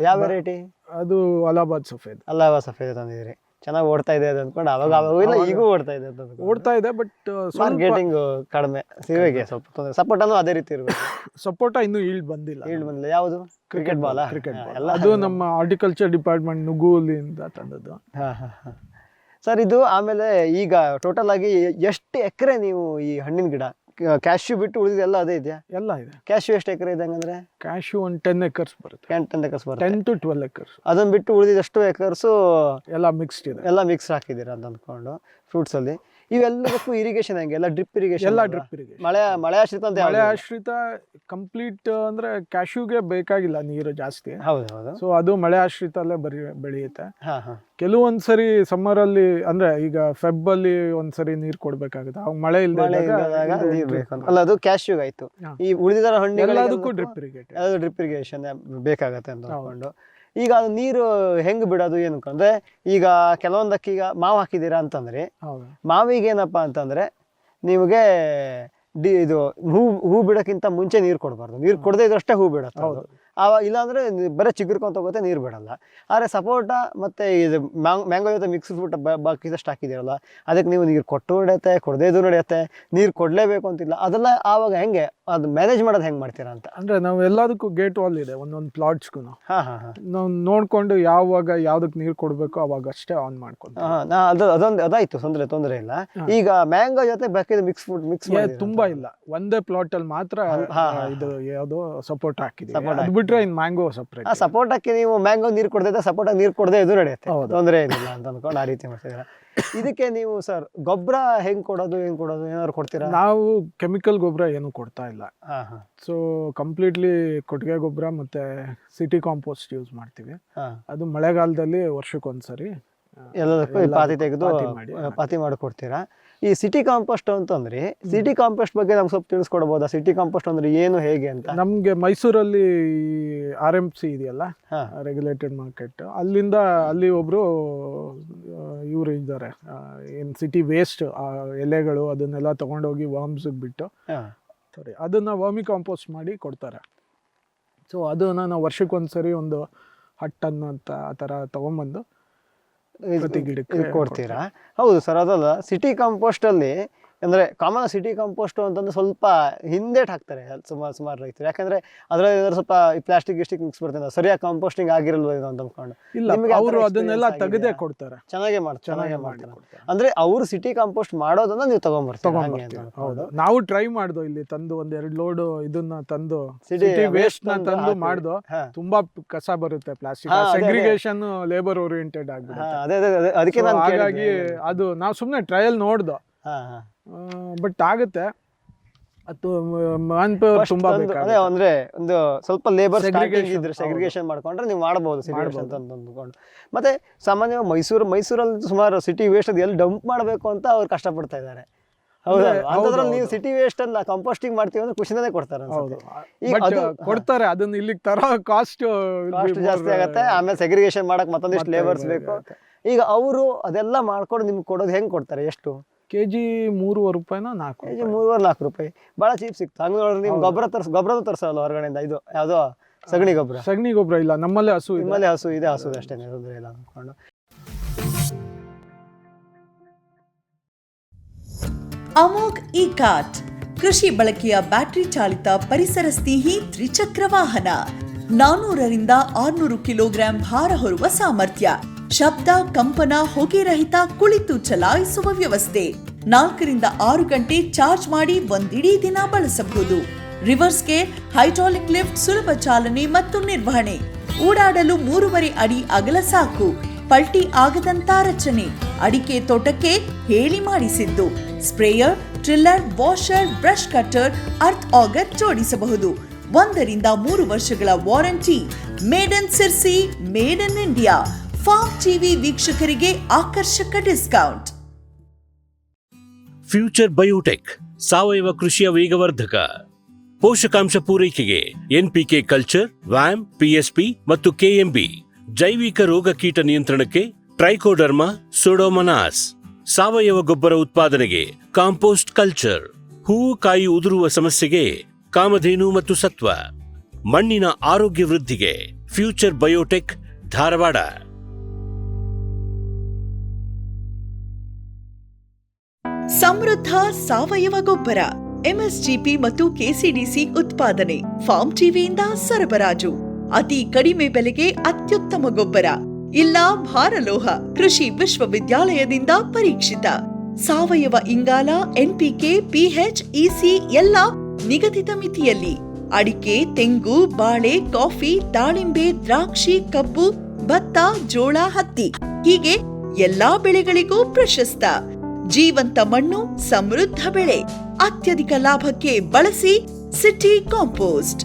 ಯಾವ ವೆರೈಟಿ? ಅದು ಅಲಹಾಬಾದ್ ಸಫೇದ್ ತಂದಿದ್ರಿ. ಚೆನ್ನಾಗಿ ಓಡ್ತಾ ಇದೆ ಅದು ಅನ್ಕೊಂಡು ಅವಾಗ ಇಲ್ಲ, ಈಗೂ ಓಡ್ತಾ ಇದೆ, ಬಟ್ ಮಾರ್ಕೆಟಿಂಗ್ ಕಡಿಮೆ. ಸೀಬೆಗೆ ಸ್ವಲ್ಪ ತೊಂದರೆ. ಸಪೋಟನು ಅದೇ ರೀತಿ ಇರಬೇಕು. ಸಪೋಟ ಇನ್ನೂ ಈಲ್ಡ್ ಬಂದಿಲ್ಲ. ಯಾವುದು? Cricket ball. ಅದು ನಮ್ಮ ಹಾರ್ಟಿಕಲ್ಚರ್ ಡಿಪಾರ್ಟ್ಮೆಂಟ್ ನುಗ್ಗೂಲಿಂದ ತಂದದ್ದು. ಸರ್, ಇದು ಆಮೇಲೆ ಈಗ ಟೋಟಲ್ ಆಗಿ ಎಷ್ಟು ಎಕರೆ ನೀವು ಈ ಹಣ್ಣಿನ ಗಿಡ, ಕ್ಯಾಶ್ಯೂ ಬಿಟ್ಟು ಉಳಿದ ಎಲ್ಲ ಅದೇ ಇದೆಯಾ? ಎಲ್ಲ ಇದೆ. ಕ್ಯಾಶ್ಯೂ ಎಷ್ಟು ಎಕರೆ ಇದೆ ಹಂಗಂದ್ರೆ? ಕ್ಯಾಶ್ಯೂ ಒಂದು 10 acres ಬರುತ್ತೆ. 10 acres ಬರುತ್ತೆ. 10 to 12 acres. ಅದನ್ನ ಬಿಟ್ಟು ಉಳಿದಿದಷ್ಟು ಎಕರ್ಸು ಎಲ್ಲ ಮಿಕ್ಸ್ಡ್ ಇದೆ. ಎಲ್ಲ ಮಿಕ್ಸ್ ಹಾಕಿದ್ದೀರಾ ಅಂತ ಅಂದ್ಕೊಂಡು ಫ್ರೂಟ್ಸ್ ಅಲ್ಲಿ. ಇವೆಲ್ಲದಕ್ಕೂ ಇರಿಗೇಷನ್ ಹೆಂಗೆ? ಎಲ್ಲ ಡ್ರಿಪ್ ಇರಿಗೇಷನ್? ಎಲ್ಲ ಡ್ರಿಪ್ ಇರಿಗೇಷನ್. ಮಳೆ ಆಶ್ರಿತ ಅಂತ ಮಳೆ ಆಶ್ರಿತ ಕಂಪ್ಲೀಟ್ ಅಂದ್ರೆ ಕ್ಯಾಶ್ಯೂಗೆ ಬೇಕಾಗಿಲ್ಲ ನೀರು ಜಾಸ್ತಿ. ಹೌದು. ಸೊ ಅದು ಮಳೆ ಆಶ್ರಿತ ಅಲ್ಲೇ ಬೆಳೆಯುತ್ತೆ. ಹಾ ಹಾ. ಕೆಲವೊಂದ್ಸರಿ ಸಮ್ಮರ್ ಅಲ್ಲಿ ಅಂದ್ರೆ ಈಗ ಫೆಬ್ ಅಲ್ಲಿ ಒಂದ್ಸರಿ ನೀರ್ ಕೊಡ್ಬೇಕಾಗುತ್ತೆ, ಅವಾಗ ಮಳೆ ಇಲ್ಲದಾಗ ನೀರು ಬೇಕು ಅಲ್ಲ, ಅದು ಕ್ಯಾಶ್ಯೂಗ್ ಆಯ್ತು. ಈ ಉಳಿದ ಎಲ್ಲದಕ್ಕೂ ಡ್ರಿಪ್ ಇರಿಗೇಷನ್, ಅದು ಡ್ರಿಪ್ ಇರಿಗೇಷನ್ ಬೇಕಾಗತ್ತೆ ಅಂತ ಅನ್ಕೊಂಡು. ಈಗ ಅದು ನೀರು ಹೆಂಗ್ ಬಿಡೋದು ಏನು ಅಂದ್ರೆ, ಈಗ ಕೆಲವೊಂದಕ್ಕೆ ಈಗ ಮಾವು ಹಾಕಿದ್ದೀರಾ ಅಂತಂದ್ರೆ ಮಾವಿಗೆ ಏನಪ್ಪಾ ಅಂತಂದ್ರೆ ನಿಮಗೆ ಇದು ಹೂ ಬಿಡೋಕ್ಕಿಂತ ಮುಂಚೆ ನೀರು ಕೊಡಬಾರ್ದು. ನೀರು ಕೊಡದೇ ಇದ್ರಷ್ಟೇ ಹೂ ಬಿಡುತ್ತೆ. ಆವಾಗ ಇಲ್ಲಾಂದ್ರೆ ಬರೀ ಚಿಗುರ್ಕೊಂತ ಹೋಗುತ್ತೆ, ನೀರು ಬಿಡಲ್ಲ. ಆದರೆ ಸಪೋಟ ಮತ್ತು ಇದು ಮ್ಯಾಂಗೋ ಜೊತೆ ಮಿಕ್ಸ್ ಫ್ರೂಟ್ ಬಾಕಿದಷ್ಟು ಹಾಕಿದ್ದೀರಲ್ಲ, ಅದಕ್ಕೆ ನೀವು ನೀರು ಕೊಟ್ಟು ನಡೆಯುತ್ತೆ, ಕೊಡದೇ ಇದ್ದು ನಡೆಯುತ್ತೆ, ನೀರು ಕೊಡಲೇಬೇಕು ಅಂತಿಲ್ಲ. ಅದೆಲ್ಲ ಆವಾಗ ಹೆಂಗೆ ಅದು ಮ್ಯಾನೇಜ್ ಮಾಡೋದು ಹೆಂಗೆ ಮಾಡ್ತೀರಾ ಅಂತ? ಅಂದರೆ ನಾವು ಎಲ್ಲದಕ್ಕೂ ಗೇಟ್ ವಾಲ್ ಇದೆ ಒಂದೊಂದು ಪ್ಲಾಟ್ಸ್ಗೂ. ಹಾಂ. ನಾವು ನೋಡಿಕೊಂಡು ಯಾವಾಗ ಯಾವುದಕ್ಕೆ ನೀರು ಕೊಡಬೇಕು ಅವಾಗ ಅಷ್ಟೇ ಆನ್ ಮಾಡ್ಕೊಂಡು. ಅದಾಯಿತು, ತೊಂದರೆ ಇಲ್ಲ. ಈಗ ಮ್ಯಾಂಗೋ ಜೊತೆ ಬಾಕಿದ ಮಿಕ್ಸ್ ತುಂಬ ಇಲ್ಲ, ಒಂದೇ ಪ್ಲಾಟಲ್ಲಿ ಮಾತ್ರ ಇದು ಯಾವುದೋ ಸಪೋರ್ಟ್ ಹಾಕಿದ್ದೀವಿ, ಬಿಟ್ರೆ ಇನ್ ಮ್ಯಾಂಗೋ ಸಪ್ರೇಟ್. ಸಪೋಟಕ್ಕೆ ನೀವು ಮ್ಯಾಂಗೋ ನೀರು ಕೊಡದೆ, ಸಪೋಟ ನೀರು ಕೊಡದೆ ಇದು ನಡೆಯುತ್ತೆ, ತೊಂದರೆ ಏನಿಲ್ಲ ಅಂತ ಅಂದ್ಕೊಂಡು ಆ ರೀತಿ ಮಾಡ್ತಿದ್ದೀರಾ. ಇದಕ್ಕೆ ನೀವು ಸರ್ ಗೊಬ್ಬರ ಹೆಂಗ್ ಕೊಡೋದು ಏನಾದ್ರು ಕೊಡ್ತೀರಾ? ನಾವು ಕೆಮಿಕಲ್ ಗೊಬ್ಬರ ಏನು ಕೊಡ್ತಾ ಇಲ್ಲ. ಸೊ ಕಂಪ್ಲೀಟ್ಲಿ ಕೊಟ್ಟಿಗೆ ಗೊಬ್ಬರ ಮತ್ತೆ ಸಿಟಿ ಕಾಂಪೋಸ್ಟ್ ಯೂಸ್ ಮಾಡ್ತೀವಿ. ಅದು ಮಳೆಗಾಲದಲ್ಲಿ ವರ್ಷಕ್ಕೊಂದ್ಸರಿ ಎಲ್ಲದಕ್ಕೂ ಪಾತಿ ತೆಗೆದು ಪಾತಿ ಮಾಡಿಕೊಡ್ತೀರಾ. ಈ ಸಿಟಿ ಕಾಂಪೋಸ್ಟ್ ಅಂತಂದ್ರೆ, ಸಿಟಿ ಕಾಂಪೋಸ್ಟ್ ಬಗ್ಗೆ ನಮ್ಗೆ ಸ್ವಲ್ಪ ತಿಳಿಸ್ಕೊಡ್ಬೋದಾ? ಸಿಟಿ ಕಾಂಪೋಸ್ಟ್ ಅಂದ್ರೆ ಏನು, ಹೇಗೆ ಅಂತ? ನಮ್ಗೆ ಮೈಸೂರಲ್ಲಿ RMC ಇದೆಯಲ್ಲ, ರೆಗ್ಯುಲೇಟೆಡ್ ಮಾರ್ಕೆಟ್, ಅಲ್ಲಿ ಒಬ್ರು ಇವರು ಇದ್ದಾರೆ, ಏನ್ ಸಿಟಿ ವೇಸ್ಟ್ ಎಲೆಗಳು ಅದನ್ನೆಲ್ಲ ತಗೊಂಡೋಗಿ ವರ್ಮ್ಸ್ ಬಿಟ್ಟು ಅದನ್ನ ವರ್ಮಿ ಕಾಂಪೋಸ್ಟ್ ಮಾಡಿ ಕೊಡ್ತಾರೆ. ಸೊ ಅದನ್ನ ನಾವು ವರ್ಷಕ್ಕೊಂದ್ಸರಿ ಒಂದು 10 ಟನ್ ಅಂತ ಆ ಥರ ತಗೊಂಬಂದು ಕೊಡ್ತೀರಾ? ಹೌದು ಸರ್. ಅದಲ್ಲ, ಸಿಟಿ ಕಾಂಪೋಸ್ಟ್ ಅಲ್ಲಿ ಅಂದ್ರೆ ಕಾಮನ್ ಸಿಟಿ ಕಾಂಪೋಸ್ಟ್ ಅಂತಂದ್ರೆ ಸ್ವಲ್ಪ ಹಿಂದೇಟ್ ಹಾಕ್ತಾರೆ ಸುಮಾರು ರೈತರು. ಯಾಕಂದ್ರೆ ಅದ್ರಲ್ಲಿ ಸ್ವಲ್ಪ ಪ್ಲಾಸ್ಟಿಕ್ ಮಿಕ್ಸ್ ಬರ್ತದೆ, ಸರಿಯಾಗಿ ಕಾಂಪೋಸ್ಟಿಂಗ್ ಆಗಿರಲ್ವ ಇದು ಅಂತ ಅನ್ಕೊಂಡು. ಅವರು ಅದನ್ನೆಲ್ಲ ತೆಗೆದೇ ಕೊಡ್ತಾರೆ, ಚೆನ್ನಾಗಿ ಮಾಡ್ತಾರೆ. ಅಂದ್ರೆ ಅವರು ಸಿಟಿ ಕಾಂಪೋಸ್ಟ್ ಮಾಡೋದನ್ನ ನೀವು ತಗೊಂಡ್ಬರ್ತೀವಿ. ಹೌದು, ನಾವು ಟ್ರೈ ಮಾಡ್ದು ಇಲ್ಲಿ ತಂದು 1-2 ಲೋಡ್ ಇದನ್ನ ತಂದು ಸಿಟಿ ವೇಸ್ಟ್ ನ ತಂದು ಮಾಡ್ದು. ತುಂಬಾ ಕಸ ಬರುತ್ತೆ, ಪ್ಲಾಸ್ಟಿಕ್ ಸೆಗ್ರಿಗೇಷನ್ ಲೇಬರ್ ಓರಿಯೆಂಟೆಡ್ ಆಗ್ಬಿಡುತ್ತೆ. ಅದಕ್ಕೆ ಹಾಗಾಗಿ ಅದು ನಾವು ಸುಮ್ನೆ ಟ್ರಯಲ್ ನೋಡ್ದು, ಬಟ್ ಆಗುತ್ತೆ. ಅದು ತುಂಬಾ ಅಂದ್ರೆ ಒಂದು ಸ್ವಲ್ಪ ಲೇಬರ್ ಸೆಗ್ರಿಗೇಷನ್ ಮಾಡ್ಕೊಂಡ್ರೆ ನೀವು ಮಾಡಬಹುದು ಅಂತ ಅಂದ್ಕೊಂಡು. ಮತ್ತೆ ಸಾಮಾನ್ಯವಾಗಿ ಮೈಸೂರಲ್ಲಿ ಸುಮಾರು ಸಿಟಿ ವೇಸ್ಟ್ ಅದು ಎಲ್ಲಿ ಡಂಪ್ ಮಾಡಬೇಕು ಅಂತ ಅವ್ರು ಕಷ್ಟಪಡ್ತಾ ಇದ್ದಾರೆ. ಹೌದಾ? ಅಂತದ್ರಲ್ಲಿ ನೀವು ಸಿಟಿ ವೇಸ್ಟ್ ಅನ್ನ ಕಂಪೋಸ್ಟಿಂಗ್ ಮಾಡ್ತೀವಿ ಅಂದ್ರೆ ಖುಷಿನೇ ಕೊಡ್ತಾರೆ. ಕೊಡ್ತಾರೆ, ಅದನ್ನ ಇಲ್ಲಿಗೆ ತರೋ ಕಾಸ್ಟ್ ಜಾಸ್ತಿ ಆಗುತ್ತೆ. ಆಮೇಲೆ ಸೆಗ್ರಿಗೇಷನ್ ಮಾಡಕ್ ಮತ್ತೊಂದಿಷ್ಟು ಲೇಬರ್ಸ್ ಬೇಕು. ಈಗ ಅವರು ಅದೆಲ್ಲ ಮಾಡ್ಕೊಂಡು ನಿಮ್ಗೆ ಕೊಡೋದು ಹೆಂಗ್ ಕೊಡ್ತಾರೆ? ಎಷ್ಟು ಕೆಜಿ? 3.5 ರೂಪಾಯಿನೋ 4 ಕೆಜಿ 3-4 ರೂಪಾಯಿ. ಭಾಳ ಚೀಪ್ ಸಿಕ್ತು. ಹಂಗೆ ನೋಡ್ರಿ, ನೀವು ಗೊಬ್ಬರ ತರಿಸಲ್ಲ ಹೊರಗಡೆಯಿಂದ. ಇದು ಯಾವುದೋ ಸಗಣಿ ಗೊಬ್ಬರ ಇಲ್ಲ, ನಮ್ಮಲ್ಲೇ ಹಸು ಇದೆ, ಹಸು ಅಷ್ಟೇ, ತೊಂದರೆ ಇಲ್ಲ ಅಂದ್ಕೊಂಡು. ಅಮೋಘ್ ಇ-ಕಾರ್ಟ್ ಕೃಷಿ ಬಳಕೆಯ ಬ್ಯಾಟರಿ ಚಾಲಿತ ಪರಿಸರ ಸ್ನೇಹಿ ತ್ರಿಚಕ್ರ ವಾಹನ. 400ರಿಂದ 600 ಕಿಲೋಗ್ರಾಂ ಭಾರ ಹೊರುವ ಸಾಮರ್ಥ್ಯ, ಶಬ್ದ, ಕಂಪನ, ಹೊಗೆ ರಹಿತ ಕುಳಿತು ಚಲಾಯಿಸುವ ವ್ಯವಸ್ಥೆ. 4ರಿಂದ 6 ಗಂಟೆ ಚಾರ್ಜ್ ಮಾಡಿ ಒಂದಿಡೀ ದಿನ ಬಳಸಬಹುದು. ರಿವರ್ಸ್ಗೆ ಹೈಡ್ರಾಲಿಕ್ ಲಿಫ್ಟ್, ಸುಲಭ ಚಾಲನೆ ಮತ್ತು ನಿರ್ವಹಣೆ. ಓಡಾಡಲು 3.5 ಅಡಿ ಅಗಲ ಸಾಕು. ಪಲ್ಟಿ ಆಗದಂತ ರಚನೆ. ಅಡಿಕೆ ತೋಟಕ್ಕೆ ಹೇಳಿ ಮಾಡಿಸಿದ್ದು. Sprayer, tiller, washer, brush cutter, earth auger ಜೋಡಿಸಬಹುದು. 1ರಿಂದ 3 ವರ್ಷಗಳ warranty. Made in Sirsi, made in India. Farm TV ವೀಕ್ಷಕರಿಗೆ ಆಕರ್ಷಕ ಡಿಸ್ಕೌಂಟ್. ಫ್ಯೂಚರ್ ಬಯೋಟೆಕ್ ಸಾವಯವ ಕೃಷಿಯ ವೇಗವರ್ಧಕ. ಪೋಷಕಾಂಶ ಪೂರೈಕೆಗೆ NPK ಕಲ್ಚರ್, ವ್ಯಾಮ್, PSP ಮತ್ತು KMB. ಜೈವಿಕ ರೋಗ ಕೀಟ ನಿಯಂತ್ರಣಕ್ಕೆ ಟ್ರೈಕೋಡರ್ಮಾ, ಸೂಡೋಮನಾಸ್. ಸಾವಯವ ಗೊಬ್ಬರ ಉತ್ಪಾದನೆಗೆ ಕಾಂಪೋಸ್ಟ್ ಕಲ್ಚರ್. ಹೂವು ಕಾಯಿ ಉದುರುವ ಸಮಸ್ಯೆಗೆ ಕಾಮಧೇನು ಮತ್ತು ಸತ್ವ. ಮಣ್ಣಿನ ಆರೋಗ್ಯ ವೃದ್ಧಿಗೆ ಫ್ಯೂಚರ್ ಬಯೋಟೆಕ್, ಧಾರವಾಡ. ಸಮೃದ್ಧ ಸಾವಯವ ಗೊಬ್ಬರ, MSGP ಮತ್ತು KCDC ಉತ್ಪಾದನೆ. ಫಾರ್ಮ್ ಟಿವಿಯಿಂದ ಸರಬರಾಜು. ಅತಿ ಕಡಿಮೆ ಬೆಲೆಗೆ ಅತ್ಯುತ್ತಮ ಗೊಬ್ಬರ. ಇಲ್ಲ ಭಾರಲೋಹ, ಕೃಷಿ ವಿಶ್ವವಿದ್ಯಾಲಯದಿಂದ ಪರೀಕ್ಷಿತ. ಸಾವಯವ ಇಂಗಾಲ, NPK, PH, EC ಎಲ್ಲ ನಿಗದಿತ ಮಿತಿಯಲ್ಲಿ. ಅಡಿಕೆ, ತೆಂಗು, ಬಾಳೆ, ಕಾಫಿ, ದಾಳಿಂಬೆ, ದ್ರಾಕ್ಷಿ, ಕಬ್ಬು, ಭತ್ತ, ಜೋಳ, ಹತ್ತಿ ಹೀಗೆ ಎಲ್ಲಾ ಬೆಳೆಗಳಿಗೂ ಪ್ರಶಸ್ತ. ಜೀವಂತ ಮಣ್ಣು, ಸಮೃದ್ಧ ಬೆಳೆ, ಅತ್ಯಧಿಕ ಲಾಭಕ್ಕೆ ಬಳಸಿ ಸಿಟಿ ಕಾಂಪೋಸ್ಟ್.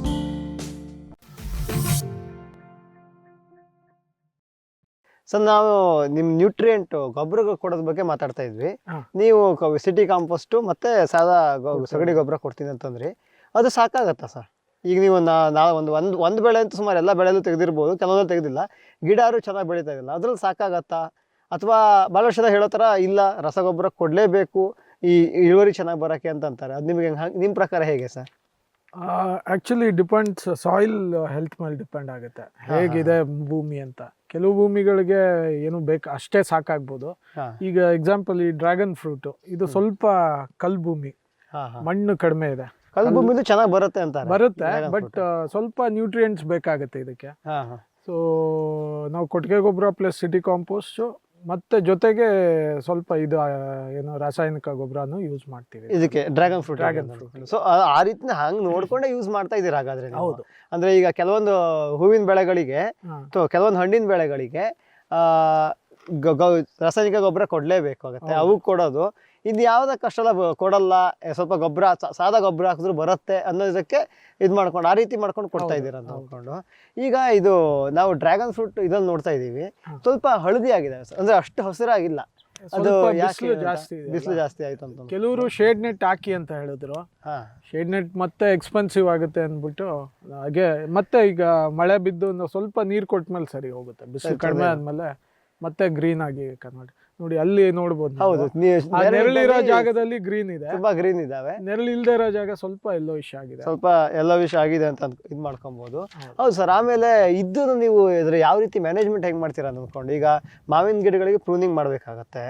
ಸರ್, ನಾವು ನಿಮ್ಮ ನ್ಯೂಟ್ರಿಯೆಂಟ್ ಗೊಬ್ಬರ ಕೊಡೋದ್ರ ಬಗ್ಗೆ ಮಾತಾಡ್ತಾ ಇದ್ವಿ. ಹಾ. ನೀವು ಸಿಟಿ ಕಾಂಪೋಸ್ಟು ಮತ್ತೆ ಸಾದಾ ಸಗಣಿ ಗೊಬ್ಬರ ಕೊಡ್ತೀನಿ ಅಂತಂದ್ರಿ. ಅದು ಸಾಕಾಗತ್ತಾ ಸರ್? ಈಗ ನೀವು ಒಂದು ಬೆಳೆ ಅಂತ ಸುಮಾರು ಎಲ್ಲ ಬೆಳೆಯಲ್ಲೂ ತೆಗೆದಿರ್ಬೋದು, ಕೆಲವೊಂದು ತೆಗೆದಿಲ್ಲ, ಗಿಡಾರು ಚೆನ್ನಾಗಿ ಬೆಳೀತಾ ಇದಿಲ್ಲ, ಅದ್ರಲ್ಲಿ ಸಾಕಾಗತ್ತಾ? ಅಥವಾ ಭಾಳಷ್ಟು ಜನ ಹೇಳೋ ಥರ ಇಲ್ಲ, ರಸಗೊಬ್ಬರ ಕೊಡಲೇಬೇಕು ಈ ಇಳುವರಿ ಚೆನ್ನಾಗಿ ಬರೋಕ್ಕೆ ಅಂತ ಅಂತಾರೆ. ಅದು ನಿಮಗೆ ನಿಮ್ಮ ಪ್ರಕಾರ ಹೇಗೆ sir? Actually depends, soil health ಮೇಲೆ ಡಿಪೆಂಡ್ ಆಗುತ್ತೆ, ಹೇಗಿದೆ ಭೂಮಿ ಅಂತ. ಕೆಲವು ಭೂಮಿಗಳಿಗೆ ಏನು ಬೇಕು ಅಷ್ಟೇ ಸಾಕಾಗ್ಬೋದು. ಈಗ ಎಕ್ಸಾಂಪಲ್ ಈ ಡ್ರ್ಯಾಗನ್ ಫ್ರೂಟು, ಇದು ಸ್ವಲ್ಪ ಕಲ್ಲು ಭೂಮಿ, ಮಣ್ಣು ಕಡಿಮೆ ಇದೆ, ಕಲ್ಲು ಭೂಮಿದು ಚೆನ್ನಾಗಿ ಬರುತ್ತೆ ಅಂತ ಬರುತ್ತೆ, ಬಟ್ ಸ್ವಲ್ಪ ನ್ಯೂಟ್ರಿಯೆಂಟ್ಸ್ ಬೇಕಾಗುತ್ತೆ ಇದಕ್ಕೆ. ಸೊ ನಾವು ಕೊಟ್ಟಿಗೆ ಗೊಬ್ಬರ ಪ್ಲಸ್ ಸಿಟಿ ಕಾಂಪೋಸ್ಟು ಮತ್ತೆ ಜೊತೆಗೆ ಸ್ವಲ್ಪ ಇದು ಏನು ರಾಸಾಯನಿಕ ಗೊಬ್ಬರನು ಯೂಸ್ ಮಾಡ್ತೀವಿ ಇದಕ್ಕೆ, ಡ್ರ್ಯಾಗನ್ ಫ್ರೂಟ್. ಸೊ ಆ ರೀತಿ ಹಂಗೆ ನೋಡ್ಕೊಂಡೆ ಯೂಸ್ ಮಾಡ್ತಾ ಇದ್ದೀರಾ ಹಾಗಾದ್ರೆ ನೀವು? ಹೌದು. ಅಂದ್ರೆ ಈಗ ಕೆಲವೊಂದು ಹೂವಿನ ಬೆಳೆಗಳಿಗೆ ಅಥವಾ ಕೆಲವೊಂದು ಹಣ್ಣಿನ ಬೆಳೆಗಳಿಗೆ ರಾಸಾಯನಿಕ ಗೊಬ್ಬರ ಕೊಡಲೇಬೇಕಾಗತ್ತೆ, ಅವು ಕೊಡೋದು. ಇದು ಯಾವುದಕ್ಕೆ ಅಷ್ಟೆಲ್ಲ ಕೊಡಲ್ಲ, ಸ್ವಲ್ಪ ಗೊಬ್ಬರ ಸಾದಾ ಗೊಬ್ಬರ ಹಾಕಿದ್ರು ಬರುತ್ತೆ ಅನ್ನೋದಕ್ಕೆ ಇದು ಮಾಡ್ಕೊಂಡು ಆ ರೀತಿ ಮಾಡ್ಕೊಂಡು ಕೊಡ್ತಾ ಇದ್ದೀರಾ ಅಂತ ಅಂದ್ಕೊಂಡು. ಈಗ ಇದು ನಾವು ಡ್ರ್ಯಾಗನ್ ಫ್ರೂಟ್ ಇದನ್ನು ನೋಡ್ತಾ ಇದ್ದೀವಿ, ಸ್ವಲ್ಪ ಹಳದಿ ಆಗಿದೆ, ಅಂದ್ರೆ ಅಷ್ಟು ಹಸಿರಾಗಿಲ್ಲ. ಅದು ಬಿಸಿಲು ಜಾಸ್ತಿ ಆಯ್ತು ಅಂತ. ಕೆಲವರು ಶೇಡ್ ನೆಟ್ ಹಾಕಿ ಅಂತ ಹೇಳಿದ್ರು. ಶೇಡ್ ನೆಟ್ ಮತ್ತೆ ಎಕ್ಸ್ಪೆನ್ಸಿವ್ ಆಗುತ್ತೆ ಅಂದ್ಬಿಟ್ಟು ಹಾಗೆ, ಮತ್ತೆ ಈಗ ಮಳೆ ಬಿದ್ದು ಸ್ವಲ್ಪ ನೀರು ಕೊಟ್ಮೇಲೆ ಸರಿ ಹೋಗುತ್ತೆ. ಬಿಸಿಲು ಕಡಿಮೆ ಆದ್ಮೇಲೆ ಮತ್ತೆ ಗ್ರೀನ್ ಆಗಿ ಕನ್ವರ್ಟ್ ನೋಡಿ, ಅಲ್ಲಿ ನೋಡ್ಬೋದು. ಹೌದು, ನೆರಳಿರೋ ಜಾಗದಲ್ಲಿ ಗ್ರೀನ್ ಇದೆ, ತುಂಬಾ ಗ್ರೀನ್ ಇದಾವೆ. ನೆರಳು ಇಲ್ದೇ ಇರೋ ಜಾಗ ಸ್ವಲ್ಪ ಯೆಲ್ಲೋಯಿಶ್ ಆಗಿದೆ, ಸ್ವಲ್ಪ ಯೆಲ್ಲೋಯಿಶ್ ಆಗಿದೆ ಅಂತ ಇದು ಮಾಡ್ಕೊಬಹುದು. ಹೌದು ಸರ್. ಆಮೇಲೆ ಇದನ್ನು ನೀವು ಇದ್ರ ಯಾವ ರೀತಿ ಮ್ಯಾನೇಜ್ಮೆಂಟ್ ಹೆಂಗ್ ಮಾಡ್ತೀರಾ ಅಂದ್ಕೊಂಡು, ಈಗ ಮಾವಿನ ಗಿಡಗಳಿಗೆ ಪ್ರೂನಿಂಗ್ ಮಾಡ್ಬೇಕಾಗತ್ತೆ,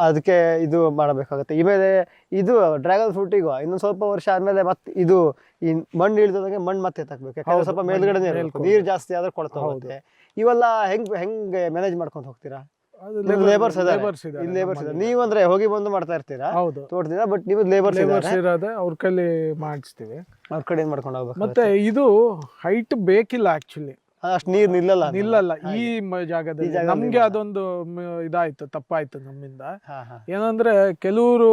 ಅದಕ್ಕೆ ಇದು ಮಾಡಬೇಕಾಗತ್ತೆ. ಇಮೇಲೆ ಇದು ಡ್ರ್ಯಾಗನ್ ಫ್ರೂಟಿಗೂ ಇನ್ನೊಂದು ಸ್ವಲ್ಪ ವರ್ಷ ಆದ್ಮೇಲೆ ಮತ್ತೆ ಇದು ಈ ಮಣ್ಣು ಇಳಿದಾಗ ಮಣ್ಣು ಮತ್ತೆ ಎತ್ತಾಕ್ಬೇಕು, ಯಾಕಂದ್ರೆ ಸ್ವಲ್ಪ ಮೇಲ್ಗಡೆ ನೀರು ಜಾಸ್ತಿ ಆದ್ರೆ ಕೊಳ್ತಾ ಹೋಗುತ್ತೆ. ಇವೆಲ್ಲ ಹೆಂಗೆ ಮ್ಯಾನೇಜ್ ಮಾಡ್ಕೊಂಡು ಹೋಗ್ತೀರಾ? ಲೇಬರ್ಸ್ ಇದ್ದಾರೆ, ನೀವು ಅಂದ್ರೆ ಹೋಗಿ ಬಂದು ಮಾಡ್ತಾ ಇರ್ತೀರಾ ತೋಟದಿಂದ, ಬಟ್ ನೀವು ಲೇಬರ್ಸ್ ಇರೋದೇ ಅವ್ರ ಕೈಲಿ ಮಾಡಿಸ್ತೀವಿ, ಅವ್ರ ಕಡೆ ಮಾಡ್ಕೊಂಡು ಹೋಗ್ಬೇಕು. ಮತ್ತೆ ಇದು ಹೈಟ್ ಬೇಕಿಲ್ಲ ಆಕ್ಚುಲಿ, ಅಷ್ಟು ನೀರು ನಿಲ್ಲಲ್ಲ ಈ ಜಾಗದಲ್ಲಿ. ನಮ್ಗೆ ಅದೊಂದು ಇದಾಯ್ತು, ತಪ್ಪಾಯ್ತು ನಮ್ಮಿಂದ. ಏನಂದ್ರೆ ಕೆಲವರು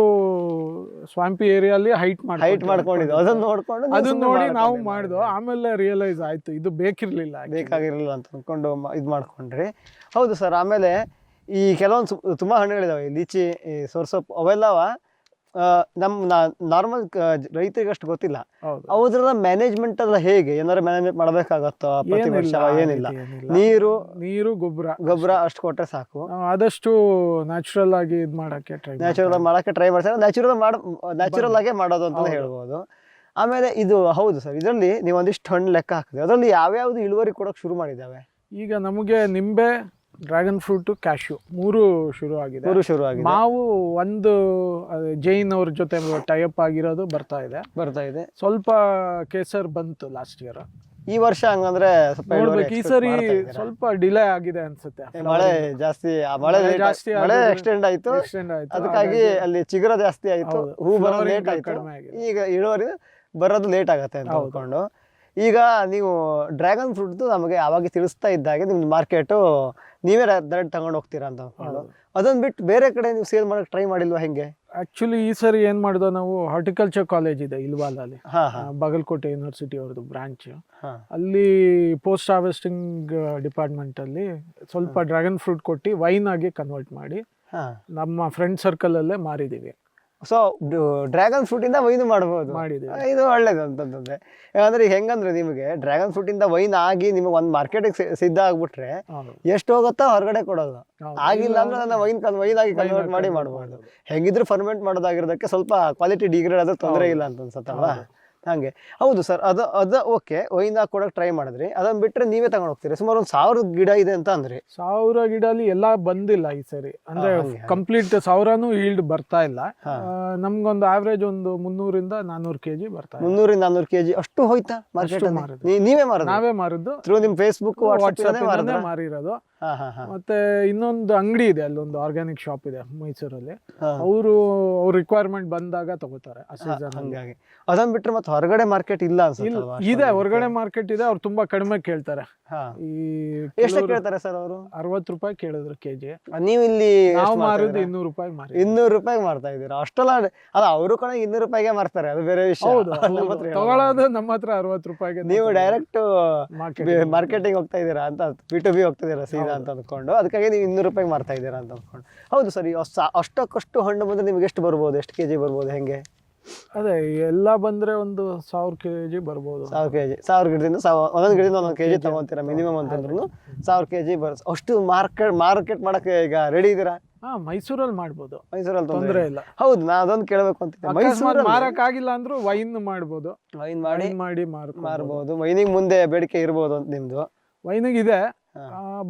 ಸ್ವಾಂಪಿ ಏರಿಯಲ್ಲಿ ಹೈಟ್ ಮಾಡ್ಕೊಂಡಿದ್ದು, ಅದನ್ನ ನೋಡಿ ನಾವು ಮಾಡಿದ್ವು. ಆಮೇಲೆ ರಿಯಲೈಸ್ ಆಯ್ತು ಇದು ಬೇಕಾಗಿರ್ಲಿಲ್ಲ ಅಂತ ಅನ್ಕೊಂಡು ಇದು ಮಾಡ್ಕೊಂಡ್ರಿ. ಹೌದು ಸರ್. ಆಮೇಲೆ ಈ ಕೆಲವೊಂದು ತುಂಬಾ ಹಣ್ಣುಗಳಿದಾವೆ, ಲೀಚಿ, ಸೋರ್ಸೊಪ್ಪು, ಅವೆಲ್ಲವ ನಮ್ಮ ನಾರ್ಮಲ್ ರೈತರಿಗೆ ಅಷ್ಟು ಗೊತ್ತಿಲ್ಲ. ಅದ್ರ ಮ್ಯಾನೇಜ್ಮೆಂಟ್ ಎಲ್ಲ ಹೇಗೆ, ಏನಾದ್ರು ಮ್ಯಾನೇಜ್ಮೆಂಟ್ ಮಾಡ್ಬೇಕಾಗತ್ತೋ ಪ್ರತಿ ವರ್ಷ? ಏನಿಲ್ಲ, ನೀರು ಗೊಬ್ಬರ ಅಷ್ಟು ಕೊಟ್ರೆ ಸಾಕು. ಆದಷ್ಟು ನ್ಯಾಚುರಲ್ ಆಗಿ ಇದು ಮಾಡಕ್ಕೆ ಟ್ರೈ ಮಾಡ್ತಾರೆ. ನ್ಯಾಚುರಲ್ ಆಗೇ ಮಾಡೋದು ಅಂತ ಹೇಳ್ಬೋದು. ಆಮೇಲೆ ಇದು ಹೌದು ಸರ್, ಇದರಲ್ಲಿ ನೀವು ಒಂದಿಷ್ಟು ಹಣ್ಣು ಲೆಕ್ಕ ಹಾಕಿದೆ, ಅದರಲ್ಲಿ ಯಾವ್ಯಾವ್ದು ಇಳುವರಿ ಕೊಡೋಕೆ ಶುರು ಮಾಡಿದ್ದಾವೆ? ಈಗ ನಮಗೆ ನಿಂಬೆ, ಡ್ರ್ಯಾಗನ್ ಫ್ರೂಟ್, ಕ್ಯಾಶ್ಯೂ ಮೂರು ಶುರು ಆಗಿದೆ. ಮಾವು ಒಂದು ಜೈನ್ ಅವ್ರ ಜೊತೆ ಟೈಅಪ್ ಆಗಿರೋದು ಬರ್ತಾ ಇದೆ. ಸ್ವಲ್ಪ ಕೇಸರ್ ಬಂತು ಲಾಸ್ಟ್ ಇಯರ್. ಈ ವರ್ಷ ಹಂಗಂದ್ರೆ ನೋಡ್ಬೇಕು, ಈ ಸರಿ ಸ್ವಲ್ಪ ಡಿಲೇ ಆಗಿದೆ ಅನ್ಸುತ್ತೆ. ಮಳೆ ಜಾಸ್ತಿ ಎಕ್ಸ್ಟೆಂಡ್ ಆಯ್ತು, ಅದಕ್ಕಾಗಿ ಅಲ್ಲಿ ಚಿಗುರ ಜಾಸ್ತಿ ಆಯ್ತು, ಹೂ ಬರೋದು ಲೇಟ್ ಆಯ್ತು. ಈಗ ಇಳುವರಿ ಬರೋದು ಲೇಟ್ ಆಗತ್ತೆ ಅಂತ ಅಂದ್ಕೊಂಡು, ಈಗ ನೀವು ಡ್ರ್ಯಾಗನ್ ಫ್ರೂಟ್ದು ನಮಗೆ ಅವಾಗ ತಿಳಿಸ್ತಾ ಇದ್ದಾಗೆ ನಿಮ್ದು ಮಾರ್ಕೆಟು ನೀವೇ ಡೈರೆಕ್ಟ್ ತಗೊಂಡು ಹೋಗ್ತೀರಾ ಅಂತ ಅಂದ್ಕೊಂಡು, ಅದನ್ನ ಬಿಟ್ಟು ಬೇರೆ ಕಡೆ ನೀವು ಸೇಲ್ ಮಾಡಕ್ಕೆ ಟ್ರೈ ಮಾಡಿಲ್ವಾ? ಹೆಂಗೆ? ಆಕ್ಚುಲಿ ಈ ಸರಿ ಏನ್ ಮಾಡಿದ್ವು ನಾವು, ಹಾರ್ಟಿಕಲ್ಚರ್ ಕಾಲೇಜ್ ಇದೆ ಇಲ್ವಾಲಲ್ಲಿ, ಬಾಗಲಕೋಟೆ ಯೂನಿವರ್ಸಿಟಿ ಅವ್ರದ್ದು ಬ್ರಾಂಚ್, ಅಲ್ಲಿ ಪೋಸ್ಟ್ ಹಾರ್ವೆಸ್ಟಿಂಗ್ ಡಿಪಾರ್ಟ್ಮೆಂಟ್ ಅಲ್ಲಿ ಸ್ವಲ್ಪ ಡ್ರ್ಯಾಗನ್ ಫ್ರೂಟ್ ಕೊಟ್ಟು ವೈನ್ ಆಗಿ ಕನ್ವರ್ಟ್ ಮಾಡಿ ನಮ್ಮ ಫ್ರೆಂಡ್ ಸರ್ಕಲ್ ಅಲ್ಲೇ ಮಾರಿದೀವಿ. ಸೊ ಡ್ರ್ಯಾಗನ್ ಫ್ರೂಟ್ ಇಂದ ವೈನ್ ಮಾಡಬಹುದು, ಇದು ಒಳ್ಳೇದು ಅಂತಂದ್ರೆ. ಯಾಕಂದ್ರೆ ಹೆಂಗಂದ್ರೆ ನಿಮಗೆ ಡ್ರ್ಯಾಗನ್ ಫ್ರೂಟ್ ಇಂದ ವೈನ್ ಆಗಿ ನಿಮಗೆ ಒಂದು ಮಾರ್ಕೆಟಿಗೆ ಸಿದ್ಧ ಆಗ್ಬಿಟ್ರೆ ಎಷ್ಟು ಹೋಗುತ್ತೋ ಹೊರಗಡೆ ಕೊಡೋದು, ಆಗಿಲ್ಲ ಅಂದ್ರೆ ಅದನ್ನ ವೈನ್ ಆಗಿ ಕನ್ವರ್ಟ್ ಮಾಡಿ ಮಾಡಬಹುದು. ಹೆಂಗಿದ್ರು ಫರ್ಮೆಂಟ್ ಮಾಡೋದಾಗಿರೋದಕ್ಕೆ ಸ್ವಲ್ಪ ಕ್ವಾಲಿಟಿ ಡಿಗ್ರೇಡ್ ಆದ್ರೆ ತೊಂದರೆ ಇಲ್ಲ ಅಂತ ಅನ್ಸತ್ತಲ್ವಾ? ಹಂಗೆ. ಹೌದು ಸರ್. ಅದು ಓಕೆ, ವೈನ್ ಕೊಡಕ್ಕೆ ಟ್ರೈ ಮಾಡಿದ್ರಿ, ಅದನ್ನ ಬಿಟ್ರೆ ನೀವೇ ತಗೊಂಡು ಹೋಗ್ತೀರಿ. ಸುಮಾರು 1000 ಗಿಡ ಇದೆ ಅಂತ ಅಂದ್ರಿ. 1000 ಗಿಡ ಅಲ್ಲಿ ಎಲ್ಲ ಬಂದಿಲ್ಲ ಈ ಸರಿ, ಅಂದ್ರೆ ಕಂಪ್ಲೀಟ್ 1000 ಈಲ್ಡ್ ಬರ್ತಾ ಇಲ್ಲ. ನಮ್ಗೊಂದು ಆವರೇಜ್ ಒಂದು 300 ಇಂದ 400 kg ಬರ್ತಾ ಇದೆ. 300 ಇಂದ 400 kg ಅಷ್ಟು ಹೋಯ್ತಾ ಮಾರ್ಕೆಟ್? ನೀವೇ ಮಾರೋದು? ನಾವೇ ಮಾರಿದ್ದು ಥ್ರೂ ನಿಮ್ ಫೇಸ್ಬುಕ್ ವಾಟ್ಸ್ಆಪ್ ಮಾರಿರೋದು. ಮತ್ತೆ ಇನ್ನೊಂದು ಅಂಗಡಿ ಇದೆ, ಅಲ್ಲೊಂದು ಆರ್ಗ್ಯಾನಿಕ್ ಶಾಪ್ ಇದೆ ಮೈಸೂರಲ್ಲಿ, ಅವ್ರ ರಿಕ್ವೈರ್ಮೆಂಟ್ ಬಂದಾಗ ತಗೋತಾರೆ ಆ ಸೀಸನ್. ಹಂಗಾಗಿ ಅದನ್ನ ಬಿಟ್ರೆ ಮತ್ತೆ ಹೊರಗಡೆ ಮಾರ್ಕೆಟ್ ಇಲ್ಲ ಇಲ್ಲ ಅನ್ಸುತ್ತಲ್ವಾ ಇದೆ, ಹೊರಗಡೆ ಮಾರ್ಕೆಟ್ ಇದೆ, ಅವ್ರು ತುಂಬಾ ಕಡಿಮೆ ಕೇಳ್ತಾರೆ. ಹಾ ಈ ಎಷ್ಟು ಕೇಳ್ತಾರೆ ಸರ್ ಅವರು? 60 ರೂಪಾಯಿ ಕೇಳಿದ್ರು ಕೆಜಿ. ನೀವು ಇಲ್ಲಿ ನಾವು ಮಾರೋದು 200 ರೂಪಾಯಿ ಮಾರಿ. 200 ರೂಪಾಯಿಗೆ ಮಾರ್ತಾ ಇದ್ದೀರಾ? ಅಷ್ಟೆಲ್ಲ ಅಲ್ಲ, ಅವರು ಕೂಡ 200 ರೂಪಾಯಿಗೆ ಮಾರ್ತಾರೆ, ಅದು ಬೇರೆ ವಿಷಯ. ಹೌದು, ನಮ್ಮ ಹತ್ರ ಹೇಳೋದು. ತಗೊಳ್ಳೋದು ನಮ್ಮ ಹತ್ರ 60 ರೂಪಾಯಿಗೆ. ನೀವು ಡೈರೆಕ್ಟ್ ಮಾರ್ಕೆಟ್ ಮಾರ್ಕೆಟಿಂಗ್ ಹೋಗ್ತಾ ಇದ್ದೀರಾ ಅಂತ, B2B ಹೋಗ್ತಾ ಇದ್ದೀರಾ ಸೀದಾ ಅಂತ ಅಂದ್ಕೊಂಡು, ಅದಕ್ಕಾಗಿ ನೀವು 200 ರೂಪಾಯಿಗೆ ಮಾರ್ತಾ ಇದ್ದೀರಾ ಅಂತ ಅಂದ್ಕೊಂಡು. ಹೌದು ಸರ್, ಅಷ್ಟಕ್ಕಷ್ಟು ಹಣ್ಣು ಬಂದ್ರೆ ನಿಮ್ಗೆ ಎಷ್ಟು ಬರ್ಬೋದು, ಎಷ್ಟು ಕೆಜಿ ಬರ್ಬೋದು, ಹೆಂಗೆ? ಅದೇ ಎಲ್ಲ ಬಂದ್ರೆ ಒಂದು 1000 ಕೆಜಿ ಬರ್ಬೋದು. 1000 ಕೆಜಿ, 1000 ಗಿಡದಿಂದ ಒಂದೊಂದು ಗಿಡದಿಂದ ಒಂದೊಂದು ಕೆಜಿ ತಗೊಂತೀರಾ ಮಿನಿಮಮ್ ಅಂತಂದ್ರು 1000 ಕೆಜಿ ಅಷ್ಟು ಮಾರ್ಕೆಟ್ ಮಾಡಕ್ಕೆ ಈಗ ರೆಡಿ ಇದ್ದೀರಾ? ಮೈಸೂರಲ್ಲಿ ಮಾಡ್ಬೋದು, ಮೈಸೂರಲ್ಲಿ ತೊಂದರೆ ಇಲ್ಲ. ಹೌದು, ನಾ ಅದೊಂದು ಕೇಳಬೇಕು ಅಂತ. ಮೈಸೂರಲ್ಲಿ ಮಾರಕ್ ಆಗಿಲ್ಲ ಅಂದ್ರೂ ವೈನ್ ಮಾಡ್ಬೋದು, ವೈನ್ ಮಾಡಿ ಮಾರ್ಬೋದು. ವೈನಿಗೆ ಮುಂದೆ ಬೇಡಿಕೆ ಇರ್ಬೋದು ಅಂತ ನಿಮ್ದು? ವೈನಿಗೆ ಇದೆ,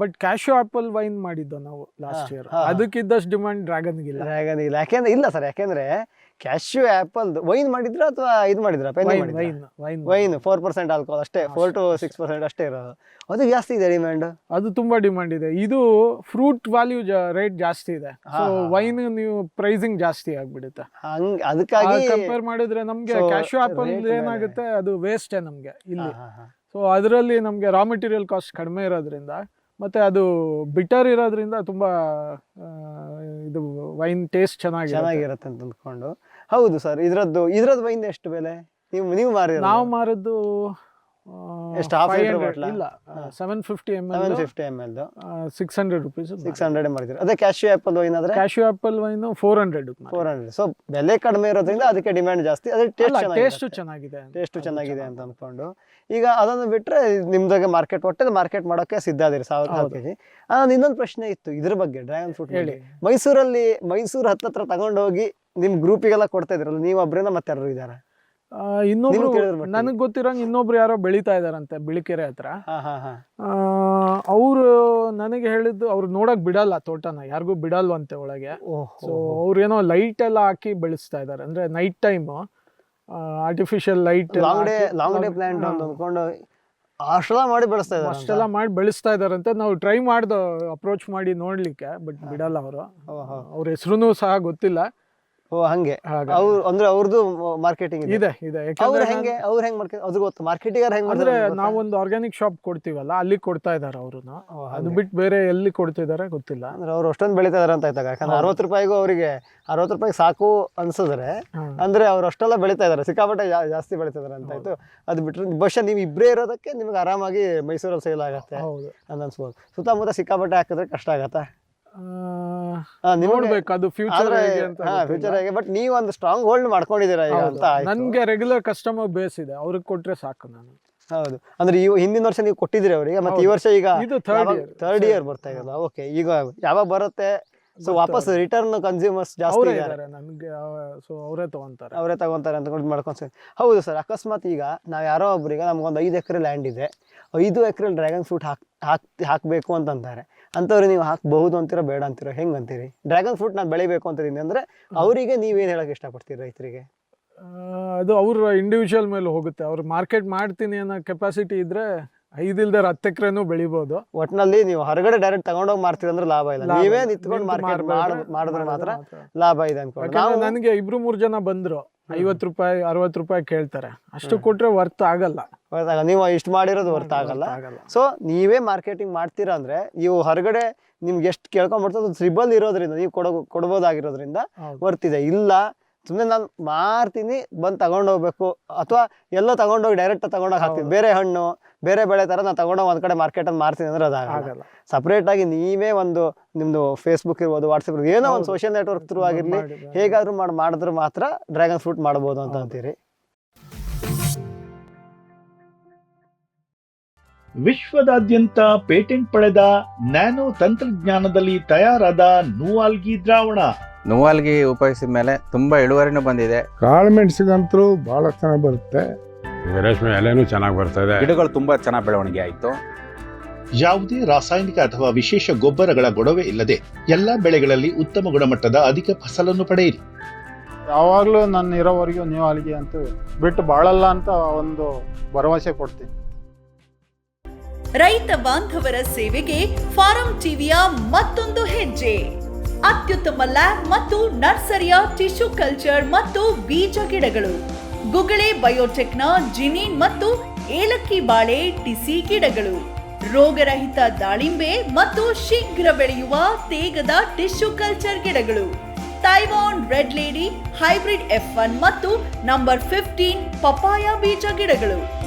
ಬಟ್ ಕ್ಯಾಶ್ಯೂ ಆಪಲ್ ವೈನ್ ಮಾಡಿದ್ದು ನಾವು ಲಾಸ್ಟ್ ಇಯರ್. ಅದಕ್ಕಿದ್ದಷ್ಟು ಡಿಮಾಂಡ್ ಡ್ರ್ಯಾಗನ್ಗಿಲ್ಲ. ಯಾಕೆಂದ್ರೆ ಇಲ್ಲ ಸರ್, ಯಾಕೆಂದ್ರೆ ಕ್ಯಾಶ್ಯೂ ಆಪಲ್ ವೈನ್ ಮಾಡಿದ್ರ ಅಥವಾ ಇದು ಮಾಡಿದ್ರ? ವೈನ್ 4% ಆಲ್ಕೋಹಾಲ್ ಅಷ್ಟೇ, 4 to 6% ಅಷ್ಟೇ ಇರೋದು. ಅದು ಜಾಸ್ತಿ ಇದೆ ಡಿಮ್ಯಾಂಡ್, ಅದು ತುಂಬಾ ಡಿಮಾಂಡ್ ಇದೆ. ಇದು ಫ್ರೂಟ್ ವ್ಯಾಲ್ಯೂ ರೇಟ್ ಜಾಸ್ತಿ ಇದೆ, ಸೊ ವೈನ್ ನೀವು ಪ್ರೈಸಿಂಗ್ ಜಾಸ್ತಿ ಆಗ್ಬಿಡುತ್ತೆ. ಅದಕ್ಕಾಗಿ ಕಂಪೇರ್ ಮಾಡಿದ್ರೆ ನಮ್ಗೆ ಕ್ಯಾಶ್ಯೂ ಆಪಲ್ ಏನಾಗುತ್ತೆ, ಅದು ವೇಸ್ಟ್ ನಮ್ಗೆ ಇಲ್ಲಿ. ಸೊ ಅದರಲ್ಲಿ ನಮಗೆ ರಾ ಮೆಟೀರಿಯಲ್ ಕಾಸ್ಟ್ ಕಡಿಮೆ ಇರೋದ್ರಿಂದ, ಮತ್ತೆ ಅದು ಬಿಟರ್ ಇರೋದ್ರಿಂದ ತುಂಬಾ ಇದು ವೈನ್ ಟೇಸ್ಟ್ ಚೆನ್ನಾಗಿರುತ್ತೆ ಅಂತ ಅಂದ್ಕೊಂಡು. ಹೌದು ಸರ್, ಇದ್ರದ್ದು ವೈನ್ ಎಷ್ಟು ಬೆಲೆ? ನೀವು ಮಾರಿ? ನಾವು ಮಾರದ್ದು ಎಷ್ಟು? Half litre bottle? ಇಲ್ಲ, 750 ml 600 rupees 600 ಮಾಡಿದ್ರು. ಅದೇ ಕ್ಯಾಶ್ಯೂ ಆಪಲ್ ವೈನ್ ಆದ್ರೆ? Cashew apple wine 400. ಸೊ ಬೆಲೆ ಕಡಿಮೆ ಇರೋದ್ರಿಂದ ಅದಕ್ಕೆ ಡಿಮ್ಯಾಂಡ್ ಜಾಸ್ತಿ, ಅದೇ ಟೇಸ್ಟ್ ಚೆನ್ನಾಗಿದೆ ಅಂತ ಅನ್ಕೊಂಡು. ಈಗ ಅದನ್ನು ಬಿಟ್ರೆ ನಿಮ್ದಾಗ ಮಾರ್ಕೆಟ್ ಮಾರ್ಕೆಟ್ ಮಾಡೋಕೆ ಸಿದ್ಧ ಅದೀರಿ 1000 ಕೆಜಿ. ಇನ್ನೊಂದು ಪ್ರಶ್ನೆ ಇತ್ತು ಇದ್ರ ಬಗ್ಗೆ, ಡ್ರ್ಯಾಗನ್ ಫ್ರೂಟ್ ಹೇಳಿ. ಮೈಸೂರು ಹತ್ತತ್ರ ತಗೊಂಡೋಗಿ ನಿಮ್ ಗ್ರೂಪಿಗೆಲ್ಲ ಕೊಡ್ತಾ ಇದ್ರಲ್ಲ, ನೀವು ಒಬ್ಬರಿಂದ ಮತ್ತೆ ಯಾರು ಇದಾರ? ಇನ್ನೊಬ್ರು ನನಗ್ ಗೊತ್ತಿರಂಗ್ ಇನ್ನೊಬ್ರು ಯಾರೋ ಬೆಳಿತಾ ಇದಾರಂತೆ ಬಿಳಿಕೆರೆ ಹತ್ರ. ಅವ್ರು ನನಗೆ ಹೇಳಿದ್ದು, ಅವ್ರು ನೋಡಕ್ ಬಿಡಲ್ಲ ತೋಟನ, ಯಾರಿಗೂ ಬಿಡಲ್ವಂತೆ ಒಳಗೆ. ಸೊ ಅವ್ರೇನೋ ಲೈಟ್ ಎಲ್ಲ ಹಾಕಿ ಬೆಳೆಸ್ತಾ ಇದಾರೆ, ಅಂದ್ರೆ night time artificial light, long day plant ಅಂತ ಅಂದ್ಕೊಂಡು ಅಷ್ಟೆಲ್ಲ ಮಾಡಿ ಬೆಳೆಸ್ತಾ ಇದಾರಂತೆ. ನಾವು ಟ್ರೈ ಮಾಡ್ದು ಅಪ್ರೋಚ್ ಮಾಡಿ ನೋಡ್ಲಿಕ್ಕೆ, ಬಟ್ ಬಿಡಲ್ಲ ಅವರು. ಅವ್ರ ಹೆಸರು ಸಹ ಗೊತ್ತಿಲ್ಲ. ಹಂಗೆ ಅಂದ್ರೆ ಅವ್ರದ್ದು ಮಾರ್ಕೆಟಿಂಗ್ ಇದೆ. ಅಂದ್ರೆ ನಾವೊಂದು ಆರ್ಗ್ಯಾನಿಕ್ ಶಾಪ್ ಕೊಡ್ತೀವಲ್ಲ, ಅಲ್ಲಿ ಕೊಡ್ತಾ ಇದಾರೆ ಅವ್ರನ್ನ. ಅದು ಬಿಟ್ಟು ಬೇರೆ ಎಲ್ಲಿ ಕೊಡ್ತಿದಾರೆ ಗೊತ್ತಿಲ್ಲ. ಅಂದ್ರೆ ಅವ್ರು ಅಷ್ಟೊಂದು ಬೆಳಿತಾ ಇದಾರೆ ಅಂತ ಆಯ್ತಾಗ. ಯಾಕಂದ್ರೆ 60 ರೂಪಾಯಿಗೂ ಅವರಿಗೆ 60 ರೂಪಾಯಿಗೆ ಸಾಕು ಅನ್ಸಿದ್ರೆ, ಅಂದ್ರೆ ಅವ್ರು ಅಷ್ಟೆಲ್ಲ ಬೆಳಿತಾ ಇದಾರೆ, ಸಿಕ್ಕಾಪಟ್ಟೆ ಜಾಸ್ತಿ ಬೆಳಿತಾ ಇದಾರೆ ಅಂತ ಆಯ್ತು. ಅದು ಬಿಟ್ರೆ ಬಹುಶಃ ನೀವು ಇಬ್ಬರೇ ಇರೋದಕ್ಕೆ ನಿಮ್ಗೆ ಆರಾಮಾಗಿ ಮೈಸೂರಲ್ಲಿ ಸೇಲ್ ಆಗತ್ತೆ ಅಂತ ಅನ್ಸ್ಬೋದು. ಸುತ್ತಮುತ್ತ ಸಿಕ್ಕಾಪಟ್ಟೆ ಹಾಕಿದ್ರೆ ಕಷ್ಟ ಆಗತ್ತೆ. ನೋಡ್ಬೇಕು ಅದು ಫ್ಯೂಚರ್ ಹೇಗೆ. ಬಟ್ ನೀವು ಒಂದು ಸ್ಟ್ರಾಂಗ್ ಹೋಲ್ಡ್ ಮಾಡ್ಕೊಂಡಿದ್ದೀರಾ ಈಗ ಅಂತ. ನನ್ಗೆ ರೆಗ್ಯುಲರ್ ಕಸ್ಟಮರ್ ಬೇಸ್ ಇದೆ, ಅವ್ರಿಗೆ ಕೊಟ್ರೆ ಸಾಕು ನಾನು. ಹೌದು, ಅಂದ್ರೆ ಹಿಂದಿನ ವರ್ಷ ನೀವು ಕೊಟ್ಟಿದ್ರಿ ಅವರಿಗೆ, ಮತ್ತೆ ಈ ವರ್ಷ ಈಗ ಥರ್ಡ್ ಇಯರ್ ಬರ್ತಾ ಇದಲ್ಲ. ಓಕೆ, ಈಗ ಯಾವಾಗ ಬರುತ್ತೆ? ಸೊ ವಾಪಸ್ ರಿಟರ್ನ್ ಕನ್ಸ್ಯೂಮರ್ಸ್ ಜಾಸ್ತಿ ಇದ್ದಾರೆ ನನಗೆ, ಸೊ ಅವರೇ ತಗೊಂತಾರೆ ಅಂತ ಮಾಡ್ಕೊಂಡು. ಹೌದು ಸರ್, ಅಕಸ್ಮಾತ್ ಈಗ ನಾವು ಯಾರೋ ಒಬ್ರಿಗೆ ನಮ್ಗೊಂದು 5 ಎಕರೆ ಲ್ಯಾಂಡ್ ಇದೆ, 5 ಎಕರೆ ಡ್ರ್ಯಾಗನ್ ಫ್ರೂಟ್ ಹಾಕಬೇಕು ಅಂತಂತಾರೆ. ಅಂಥವ್ರು ನೀವು ಹಾಕಬಹುದು ಅಂತೀರೋ ಬೇಡ ಅಂತೀರೋ, ಹೆಂಗೆ ಅಂತೀರಿ? ಡ್ರ್ಯಾಗನ್ ಫ್ರೂಟ್ ನಾನು ಬೆಳಿಬೇಕು ಅಂತಿದ್ದೀನಿ ಅಂದರೆ ಅವರಿಗೆ ನೀವೇನು ಹೇಳಕ್ಕೆ ಇಷ್ಟಪಡ್ತೀರಿ ರೈತರಿಗೆ? ಅದು ಅವ್ರ ಇಂಡಿವಿಜುವಲ್ ಮೇಲೆ ಹೋಗುತ್ತೆ. ಅವ್ರು ಮಾರ್ಕೆಟ್ ಮಾಡ್ತೀನಿ ಅನ್ನೋ ಕೆಪಾಸಿಟಿ ಇದ್ರೆ 5 ಇಲ್ದೇ 10 ಎಕರೆನೂ ಬೆಳಿಬೋದು. ಒಟ್ಟಿನಲ್ಲಿ ನೀವು ಹೊರಗಡೆ ಡೈರೆಕ್ಟ್ ತಗೊಂಡೋಗಿ ಮಾರ್ತೀರಿ ಅಂದ್ರೆ ಲಾಭ ಇಲ್ಲ, ನೀವೇ ನಿಂತ್ಕೊಂಡು ಮಾರ್ಕೆಟ್ ಮಾಡಿದ್ರೆ ಮಾತ್ರ ಲಾಭ ಇದೆ ಅನ್ಕೊಂಡು. ನನಗೆ 2-3 ಜನ ಬಂದ್ರು, 50 ರೂಪಾಯಿ 60 ರೂಪಾಯಿ ಕೇಳ್ತಾರೆ, ಅಷ್ಟು ಕೊಟ್ರೆ ವರ್ತ್ ಆಗಲ್ಲ. ನೀವು ಇಷ್ಟು ಮಾಡಿರೋದು ವರ್ತ್ ಆಗಲ್ಲ. ಸೊ ನೀವೇ ಮಾರ್ಕೆಟಿಂಗ್ ಮಾಡ್ತೀರಾ ಅಂದ್ರೆ ನೀವು ಹೊರಗಡೆ ನಿಮ್ಗೆ ಎಷ್ಟು ಕೇಳ್ಕೊಂಡ್ಬರ್ತದೆ ಟ್ರಿಬಲ್ ಇರೋದ್ರಿಂದ ನೀವು ಕೊಡ್ಬೋದಾಗಿರೋದ್ರಿಂದ ವರ್ತ್ ಇದೆ. ಇಲ್ಲ ಸುಮ್ಮನೆ ನಾನು ಮಾರ್ತೀನಿ ಬಂದು ತಗೊಂಡೋಗ್ಬೇಕು, ಅಥವಾ ಎಲ್ಲೋ ತಗೊಂಡೋಗಿ ಡೈರೆಕ್ಟ್ ತಗೊಂಡೋಗಿ ಹಾಕ್ತೀನಿ, ಬೇರೆ ಹಣ್ಣು ಬೇರೆ ಬೆಳೆ ಥರ ನಾನು ತಗೊಂಡೋಗಿ ಒಂದು ಕಡೆ ಮಾರ್ಕೆಟಲ್ಲಿ ಮಾರ್ತೀನಿ ಅಂದ್ರೆ ಅದಾಗಲ್ಲ. ಸಪ್ರೇಟಾಗಿ ನೀವೇ ಒಂದು ನಿಮ್ಮದು ಫೇಸ್ಬುಕ್ ಇರ್ಬೋದು, ವಾಟ್ಸಪ್ ಇರ್ಬೋದು, ಏನೋ ಒಂದು ಸೋಷಿಯಲ್ ನೆಟ್ವರ್ಕ್ ಥ್ರೂ ಆಗಿರಲಿ, ಹೇಗಾದರೂ ಮಾಡಿದ್ರೆ ಮಾತ್ರ ಡ್ರ್ಯಾಗನ್ ಫ್ರೂಟ್ ಮಾಡ್ಬೋದು ಅಂತ ಅಂತೀರಿ. ವಿಶ್ವದಾದ್ಯಂತ ಪೇಟೆಂಟ್ ಪಡೆದ ನ್ಯಾನೋ ತಂತ್ರಜ್ಞಾನದಲ್ಲಿ ತಯಾರಾದ ನೂವಾಲ್ಗಿ ದ್ರಾವಣ. ನೂವಾಲ್ಗಿ ಉಪಯೋಗಿಸಿದ ಮೇಲೆ ತುಂಬಾ ಇಳುವರಿನೂ ಬಂದಿದೆ. ಕಾಳು ಮೆಣಸಿಗಂತೂ ಬಹಳ ಚೆನ್ನಾಗಿ ಬರುತ್ತೆ, ರೇಷ್ಮೆ ಎಲೆನೂ ಚೆನ್ನಾಗಿ ಬರ್ತದೆ, ಗಿಡಗಳು ತುಂಬಾ ಚೆನ್ನಾಗಿ ಬೆಳವಣಿಗೆ ಆಯಿತು. ಯಾವುದೇ ರಾಸಾಯನಿಕ ಅಥವಾ ವಿಶೇಷ ಗೊಬ್ಬರಗಳ ಗೊಡವೆ ಇಲ್ಲದೆ ಎಲ್ಲ ಬೆಳೆಗಳಲ್ಲಿ ಉತ್ತಮ ಗುಣಮಟ್ಟದ ಅಧಿಕ ಫಸಲನ್ನು ಪಡೆಯಿರಿ. ಯಾವಾಗಲೂ ನನ್ನ ಇರೋವರೆಗೂ ನೂವಾಲ್ಗಿ ಅಂತೂ ಬಿಟ್ಟು ಬಾಳಲ್ಲ ಅಂತ ಒಂದು ಭರವಸೆ ಕೊಡ್ತೀನಿ. ರೈತ ಬಾಂಧವರ ಸೇವೆಗೆ ಫಾರಂ ಟಿವಿಯ ಮತ್ತೊಂದು ಹೆಜ್ಜೆ. ಅತ್ಯುತ್ತಮ ಲ್ಯಾಬ್ ಮತ್ತು ನರ್ಸರಿಯ ಟಿಶ್ಯೂ ಕಲ್ಚರ್ ಮತ್ತು ಬೀಜ ಗಿಡಗಳು, ಗುಗಳೆ ಬಯೋಟೆಕ್ನ ಜಿನಿನ್ ಮತ್ತು ಏಲಕ್ಕಿ ಬಾಳೆ ಟಿಸಿ ಗಿಡಗಳು, ರೋಗರಹಿತ ದಾಳಿಂಬೆ ಮತ್ತು ಶೀಘ್ರ ಬೆಳೆಯುವ ತೇಗದ ಟಿಶ್ಯೂ ಕಲ್ಚರ್ ಗಿಡಗಳು, Taiwan red lady hybrid F1 ಮತ್ತು ನಂಬರ್ 15 ಪಪಾಯ ಬೀಜ ಗಿಡಗಳು.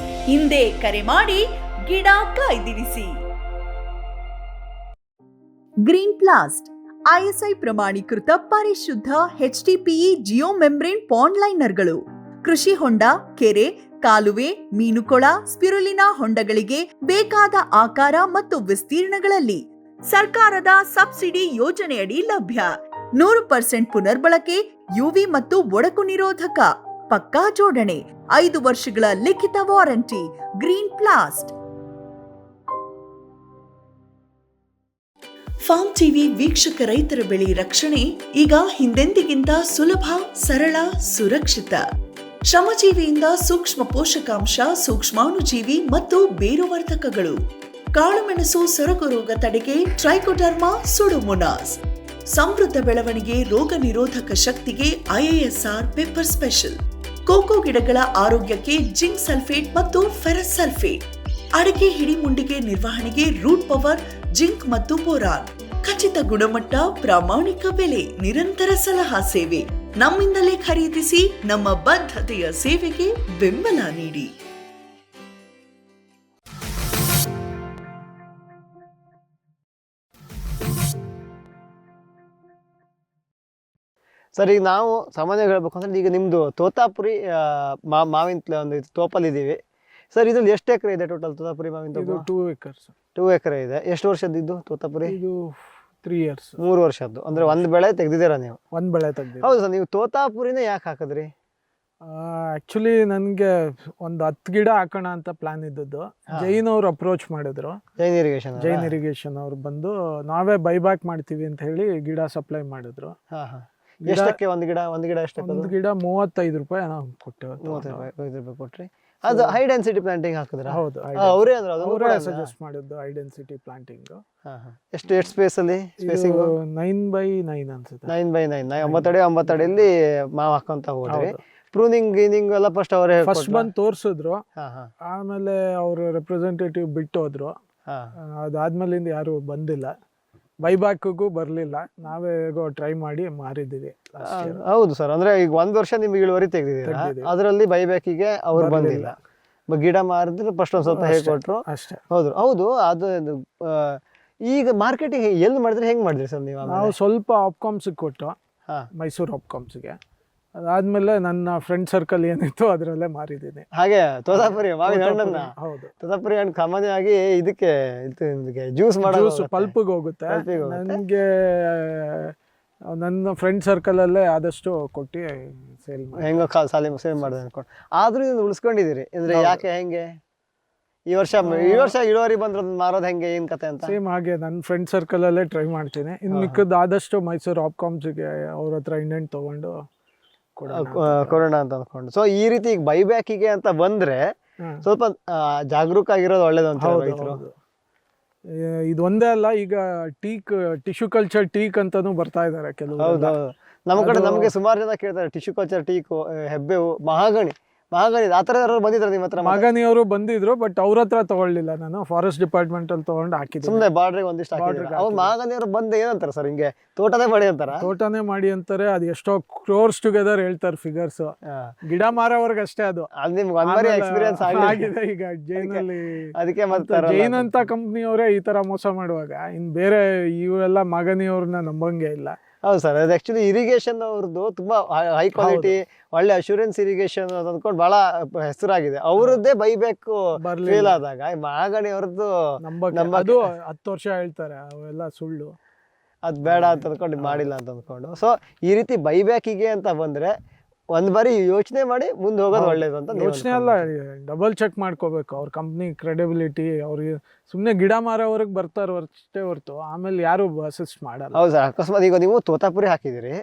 ಹಿಂದೆ ಕರೆ ಮಾಡಿ ಗಿಡ ಕಾಯ್ದಿರಿಸಿ. ಗ್ರೀನ್ ಪ್ಲಾಸ್ಟ್ ISI ಪ್ರಮಾಣೀಕೃತ ಪರಿಶುದ್ಧ HDPE ಜಿಯೋ ಮೆಂಬ್ರೇನ್ ಪಾಂಡ್ ಲೈನರ್ಗಳು. ಕೃಷಿ ಹೊಂಡ, ಕೆರೆ, ಕಾಲುವೆ, ಮೀನುಕೊಳ, ಸ್ಪಿರುಲಿನಾ ಹೊಂಡಗಳಿಗೆ ಬೇಕಾದ ಆಕಾರ ಮತ್ತು ವಿಸ್ತೀರ್ಣಗಳಲ್ಲಿ ಸರ್ಕಾರದ ಸಬ್ಸಿಡಿ ಯೋಜನೆಯಡಿ ಲಭ್ಯ. 100% ಪುನರ್ಬಳಕೆ, UV ಮತ್ತು ಒಡಕು ನಿರೋಧಕ, ಪಕ್ಕಾ ಜೋಡಣೆ, 5 ವರ್ಷಗಳ ಲಿಖಿತ ವಾರಂಟಿ. ಗ್ರೀನ್ ಪ್ಲಾಸ್ಟ್. ಫಾರ್ಮ್ ಟಿವಿ ವೀಕ್ಷಕ ರೈತರ ಬೆಳೆ ರಕ್ಷಣೆ ಈಗ ಹಿಂದೆಂದಿಗಿಂತ ಸುಲಭ, ಸರಳ, ಸುರಕ್ಷಿತ. ಶ್ರಮಜೀವಿಯಿಂದ ಸೂಕ್ಷ್ಮ ಪೋಷಕಾಂಶ, ಸೂಕ್ಷ್ಮಾಣುಜೀವಿ ಮತ್ತು ಬೇರುವರ್ಧಕಗಳು. ಕಾಳುಮೆಣಸು ಸೊರಗು ರೋಗ ತಡೆಗೆ ಟ್ರೈಕೋಡರ್ಮಾ ಸುಡೋಮೋನಾಸ್. ಸಮೃದ್ಧ ಬೆಳವಣಿಗೆ, ರೋಗ ನಿರೋಧಕ ಶಕ್ತಿಗೆ IISR ಪೆಪ್ಪರ್ ಸ್ಪೆಷಲ್. ಕೋಕೋ ಗಿಡಗಳ ಆರೋಗ್ಯಕ್ಕೆ ಜಿಂಕ್ ಸಲ್ಫೇಟ್ ಮತ್ತು ಫೆರಸ್ ಸಲ್ಫೇಟ್. ಅಡಿಕೆ ಹಿಡಿಮುಂಡಿಗೆ ನಿರ್ವಹಣೆಗೆ ರೂಟ್ ಪವರ್, ಜಿಂಕ್ ಮತ್ತು ಬೋರಾನ್. ಖಚಿತ ಗುಣಮಟ್ಟ, ಪ್ರಾಮಾಣಿಕ ಬೆಲೆ, ನಿರಂತರ ಸಲಹಾ ಸೇವೆ. ನಮ್ಮಿಂದಲೇ ಖರೀದಿಸಿ, ನಮ್ಮ ಬದ್ಧತೆಯ ಸೇವೆಗೆ ಬೆಂಬಲ ನೀಡಿ. ಸರ್, ಈಗ ನಾವು ಸಾಮಾನ್ಯವಾಗಿ ಹೇಳ್ಬೇಕು ಅಂದ್ರೆ ಈಗ ನಿಮ್ಮದು ತೋತಾಪುರಿ ಮಾವಿನ ಒಂದು ತೋಪಲ್ಲಿದ್ದೀವಿ ಸರ್. ಇದ್ರಲ್ಲಿ ಎಷ್ಟು ಎಕರೆ ಇದೆ ಟೋಟಲ್ ತೋತಾಪುರಿ ಮಾವಿನ ತೋಪ? 2 acres. 2 ಎಕರೆ ಇದೆ. ಎಷ್ಟು ವರ್ಷದ್ದು ತೋತಾಪುರಿ? ಇದು 3 years. 3 ವರ್ಷದ್ದು. ಅಂದ್ರೆ ಒಂದು ಬೆಳೆ ತೆಗ್ದಿದ್ದೀರಾ ನೀವು? ಒಂದು ಬೆಳೆ ತೆಗ್ದಿದ್ದೀವಿ. ಹೌದು ಸರ್. ನೀವು ತೋತಾಪುರಿನೇ ಯಾಕೆ ಹಾಕಿದ್ರಿ? ಆಕ್ಚುಲಿ ನನಗೆ ಒಂದು 10 ಗಿಡ ಹಾಕೋಣ ಅಂತ ಪ್ಲಾನ್ ಇದ್ದದ್ದು. ಜೈನ್ ಅವ್ರು ಅಪ್ರೋಚ್ ಮಾಡಿದ್ರು. ಜೈನ್ ಇರಿಗೇಷನ್ ಅವ್ರು ಬಂದು ನಾವೇ ಬೈಬ್ಯಾಕ್ ಮಾಡ್ತೀವಿ ಅಂತ ಹೇಳಿ ಗಿಡ ಸಪ್ಲೈ ಮಾಡಿದ್ರು. ಎಷ್ಟಕ್ಕೆ ಒಂದು ಗಿಡ? ಎಷ್ಟಕ್ಕೆ? ಒಂದು ಗಿಡ 35 ರೂಪಾಯಿ ನಾವು ಕೊಟ್ಟೆವು. 35 ರೂಪಾಯಿ ಕೊಟ್ರಿ. ಅದು ಹೈ ಡೆನ್ಸಿಟಿ ಪ್ಲಾಂಟಿಂಗ್ ಹಾಕಿದ್ರ? ಹೌದು, ಅವರೇ ಸಜೆಸ್ಟ್ ಮಾಡಿದ್ದು ಹೈ ಡೆನ್ಸಿಟಿ ಪ್ಲಾಂಟಿಂಗ್. ಎಷ್ಟು ಸ್ಪೇಸ್ ಅಲ್ಲಿ? ಸ್ಪೇಸಿಂಗ್ 9x9 ಅನ್ಸುತ್ತೆ. 9x9 9 ಅಡಿಯಲ್ಲಿ ಮಾವು ಹಾಕೊಂತ ಹೋದ್ರಿ. ಪ್ರೂನಿಂಗ್ ಗೀನಿಂಗ್ ಎಲ್ಲ ಫಸ್ಟ್ ಬಂದು ತೋರ್ಸಿದ್ರು. ಆಮೇಲೆ ಅವ್ರ ರೆಪ್ರೆಸೆಂಟೇಟಿವ್ ಬಿಟ್ಟು ಹೋದ್ರು. ಅದಾದ್ಮೇಲಿಂದ ಯಾರು ಬಂದಿಲ್ಲ, ಬೈಬ್ಯಾಕ್ಗೂ ಬರ್ಲಿಲ್ಲ. ನಾವೇ ಹೇಗೋ ಟ್ರೈ ಮಾಡಿ ಮಾರಿದ್ದೀವಿ. ಹೌದು ಸರ್. ಅಂದ್ರೆ ಈಗ 1 ವರ್ಷ ನಿಮ್ಗೆ ಇಳುವರಿ ತೆಗ್ದಿದ್ದೀರಾ, ಅದರಲ್ಲಿ ಬೈಬ್ಯಾಕಿಗೆ ಅವ್ರು ಬಂದಿಲ್ಲ. ಗಿಡ ಮಾರಿದ್ರೆ ಫಸ್ಟ್ ಒಂದ್ ಸ್ವಲ್ಪ ಹೇಗೆ ಕೊಟ್ರು ಅಷ್ಟೇ. ಹೌದು. ಅದು ಈಗ ಮಾರ್ಕೆಟಿಂಗ್ ಎಲ್ಲಿ ಮಾಡಿದ್ರೆ ಹೆಂಗ್ ಮಾಡಿದ್ರಿ ಸರ್ ನೀವು? ನಾವು ಸ್ವಲ್ಪ ಆಪ್ಕಾಮ್ಸ್ ಕೊಟ್ಟು, ಮೈಸೂರು ಆಪ್ಕಾಮ್ಸ್ಗೆ. ಅದಾದ್ಮೇಲೆ ನನ್ನ ಫ್ರೆಂಡ್ ಸರ್ಕಲ್ ಏನಿತ್ತು ಅದರಲ್ಲೇ ಮಾರಿದ್ದೀನಿ. ಹಾಗೆ ತೋತಾಪುರಿ ಮಾವಿನ ಹಣ್ಣನ್ನ? ಹೌದು. ತೋತಾಪುರಿ ಹಣ್ಣು ಸಾಮಾನ್ಯವಾಗಿ ಇದಕ್ಕೆ ಜ್ಯೂಸ್ ಮಾಡೋದು, ಪಲ್ಪಿಗೆ ಹೋಗುತ್ತೆ. ನನಗೆ ನನ್ನ ಫ್ರೆಂಡ್ ಸರ್ಕಲ್ ಅಲ್ಲೇ ಆದಷ್ಟು ಕೊಟ್ಟು ಸೇಲ್ ಹೆಂಗೋ ಸೇಲ್ ಮಾಡಿದೆ ಅನ್ಕೊಂಡು. ಆದ್ರೂ ಇದನ್ನ ಉಳಿಸ್ಕೊಂಡಿದ್ದೀರಿ ಅಂದ್ರೆ ಯಾಕೆ? ಹೆಂಗೆ ಈ ವರ್ಷ ಇಳುವರಿ ಬಂದ್ರೆ ಮಾರೋದು ಹೆಂಗೆ, ಏನ್ ಕತೆ ಅಂತ? ಸೇಮ್ ಹಾಗೆ ನನ್ನ ಫ್ರೆಂಡ್ ಸರ್ಕಲ್ ಅಲ್ಲೇ ಟ್ರೈ ಮಾಡ್ತೀನಿ. ಇನ್ನು ಮಿಕ್ಕದ್ದು ಆದಷ್ಟು ಮೈಸೂರು ಆಪ್ಕಾಮ್ಸ್ಗೆ ಅವ್ರ ಹತ್ರ ಇಂಡೆಂಟ್ ತಗೊಂಡು ಕೊರೋಣ ಅಂತ ಅಂದ್ಕೊಂಡು. ಸೊ ಈ ರೀತಿ ಈಗ ಬೈಬ್ಯಾಕಿಗೆ ಅಂತ ಬಂದ್ರೆ ಸ್ವಲ್ಪ ಜಾಗರೂಕ ಆಗಿರೋದು ಒಳ್ಳೇದು ಅಂತ ರೈತರು. ಇದು ಒಂದೇ ಅಲ್ಲ, ಈಗ ಟಿಶ್ಯೂ ಕಲ್ಚರ್ ಟೀಕ್ ಅಂತಾನು ಬರ್ತಾ ಇದಾರೆ ಕೆಲವು. ಹೌದು. ನಮ್ಮ ಕಡೆ ನಮಗೆ ಸುಮಾರು ಜನ ಕೇಳ್ತಾರೆ ಟಿಶ್ಯೂ ಕಲ್ಚರ್ ಟೀಕ್, ಹೆಬ್ಬೇವು, ಮಹಾಗಣಿ ಆ ಥರ ಯಾರು ಬಂದಿದ್ರು ನಿಮ್ಮ ಹತ್ರ? ಮಹಾಗಣಿ ಅವರು ಬಂದಿದ್ರು, ಬಟ್ ಅವ್ರ ಹತ್ರ ತಗೊಳ್ಳಿಲ್ಲ. ನಾನು ಫಾರೆಸ್ಟ್ ಡಿಪಾರ್ಟ್ಮೆಂಟ್ ಅಲ್ಲಿ ತಗೊಂಡು ಹಾಕಿದ್ದೆ. ಸುಮ್ಮನೆ ಬಾರ್ಡ್ರಿಗೆ ಒಂದಿಷ್ಟು ಹಾಕಿದ್ರು. ಅವ್ರು ಮಹಾಗಣಿ ಅವರು ಬಂದು ಏನಂತಾರೆ ಸರ್? ಹಿಂಗೆ ತೋಟನೇ ಮಾಡಿ ಅಂತಾರ? ತೋಟನೇ ಮಾಡಿ ಅಂತಾರೆ. ಅದು ಎಷ್ಟೋ ಕ್ರೋರ್ಸ್ ಟುಗೆದರ್ ಹೇಳ್ತಾರೆ ಫಿಗರ್ಸ್. ಗಿಡ ಮಾರೋವರ್ಗ ಅಷ್ಟೇ ಅದು. ನಿಮ್ಗೆ ಎಕ್ಸ್ಪೀರಿಯನ್ಸ್ ಆಗಿದೆ ಈಗ ಜೈನಲ್ಲಿ. ಅದಕ್ಕೆ ಜೈನ್ ಅಂತ ಕಂಪ್ನಿಯವರೇ ಈ ತರ ಮೋಸ ಮಾಡುವಾಗ ಇನ್ ಬೇರೆ ಇವೆಲ್ಲ ಮಗನಿ ಅವ್ರನ್ನ ನಂಬಂಗೆ ಇಲ್ಲ. ಹೌದು ಸರ್. ಅದು ಆಕ್ಚುಲಿ ಇರಿಗೇಷನ್ ಅವ್ರದ್ದು ತುಂಬಾ ಹೈ ಕ್ವಾಲಿಟಿ, ಒಳ್ಳೆ ಅಶ್ಯೂರೆನ್ಸ್ ಇರಿಗೇಷನ್ ಅಂದ್ಕೊಂಡು ಬಹಳ ಹೆಸರಾಗಿದೆ. ಅವ್ರದ್ದೇ ಬೈಬೇಕು ಫೇಲ್ ಆದಾಗ ಮಹಾಗಣಿ ಅವ್ರದ್ದು ಅದು 10 ವರ್ಷ ಹೇಳ್ತಾರೆ, ಅವೆಲ್ಲ ಸುಳ್ಳು. ಅದ್ ಬೇಡ ಅಂತ ಅಂದ್ಕೊಂಡು ಮಾಡಿಲ್ಲ ಅಂತ ಅಂದ್ಕೊಂಡು. ಸೊ ಈ ರೀತಿ ಬೈಬ್ಯಾಕಿಗೆ ಅಂತ ಬಂದ್ರೆ ಒಂದ್ ಬಾರಿ ಯೋಚನೆ ಮಾಡಿ ಮುಂದೆ ಹೋಗೋದು ಒಳ್ಳೇದು ಅಂತ. ಯೋಚನೆ ಅಲ್ಲ, ಡಬಲ್ ಚೆಕ್ ಮಾಡ್ಕೋಬೇಕು ಅವ್ರ ಕಂಪ್ನಿ ಕ್ರೆಡಿಬಿಲಿಟಿ. ಅವ್ರಿಗೆ ಸುಮ್ಮನೆ ಗಿಡ ಮಾರೋವರೆಗೆ ಬರ್ತಾರ ಅಷ್ಟೇ ಹೊರ್ತು ಆಮೇಲೆ ಯಾರು ಅಸಿಸ್ಟ್ ಮಾಡಲ್ಲ. ಹೌದು ಸರ್. ಅಕಸ್ಮಾತ್ ಈಗ ನೀವು ತೋತಾಪುರಿ ಹಾಕಿದಿರಿ,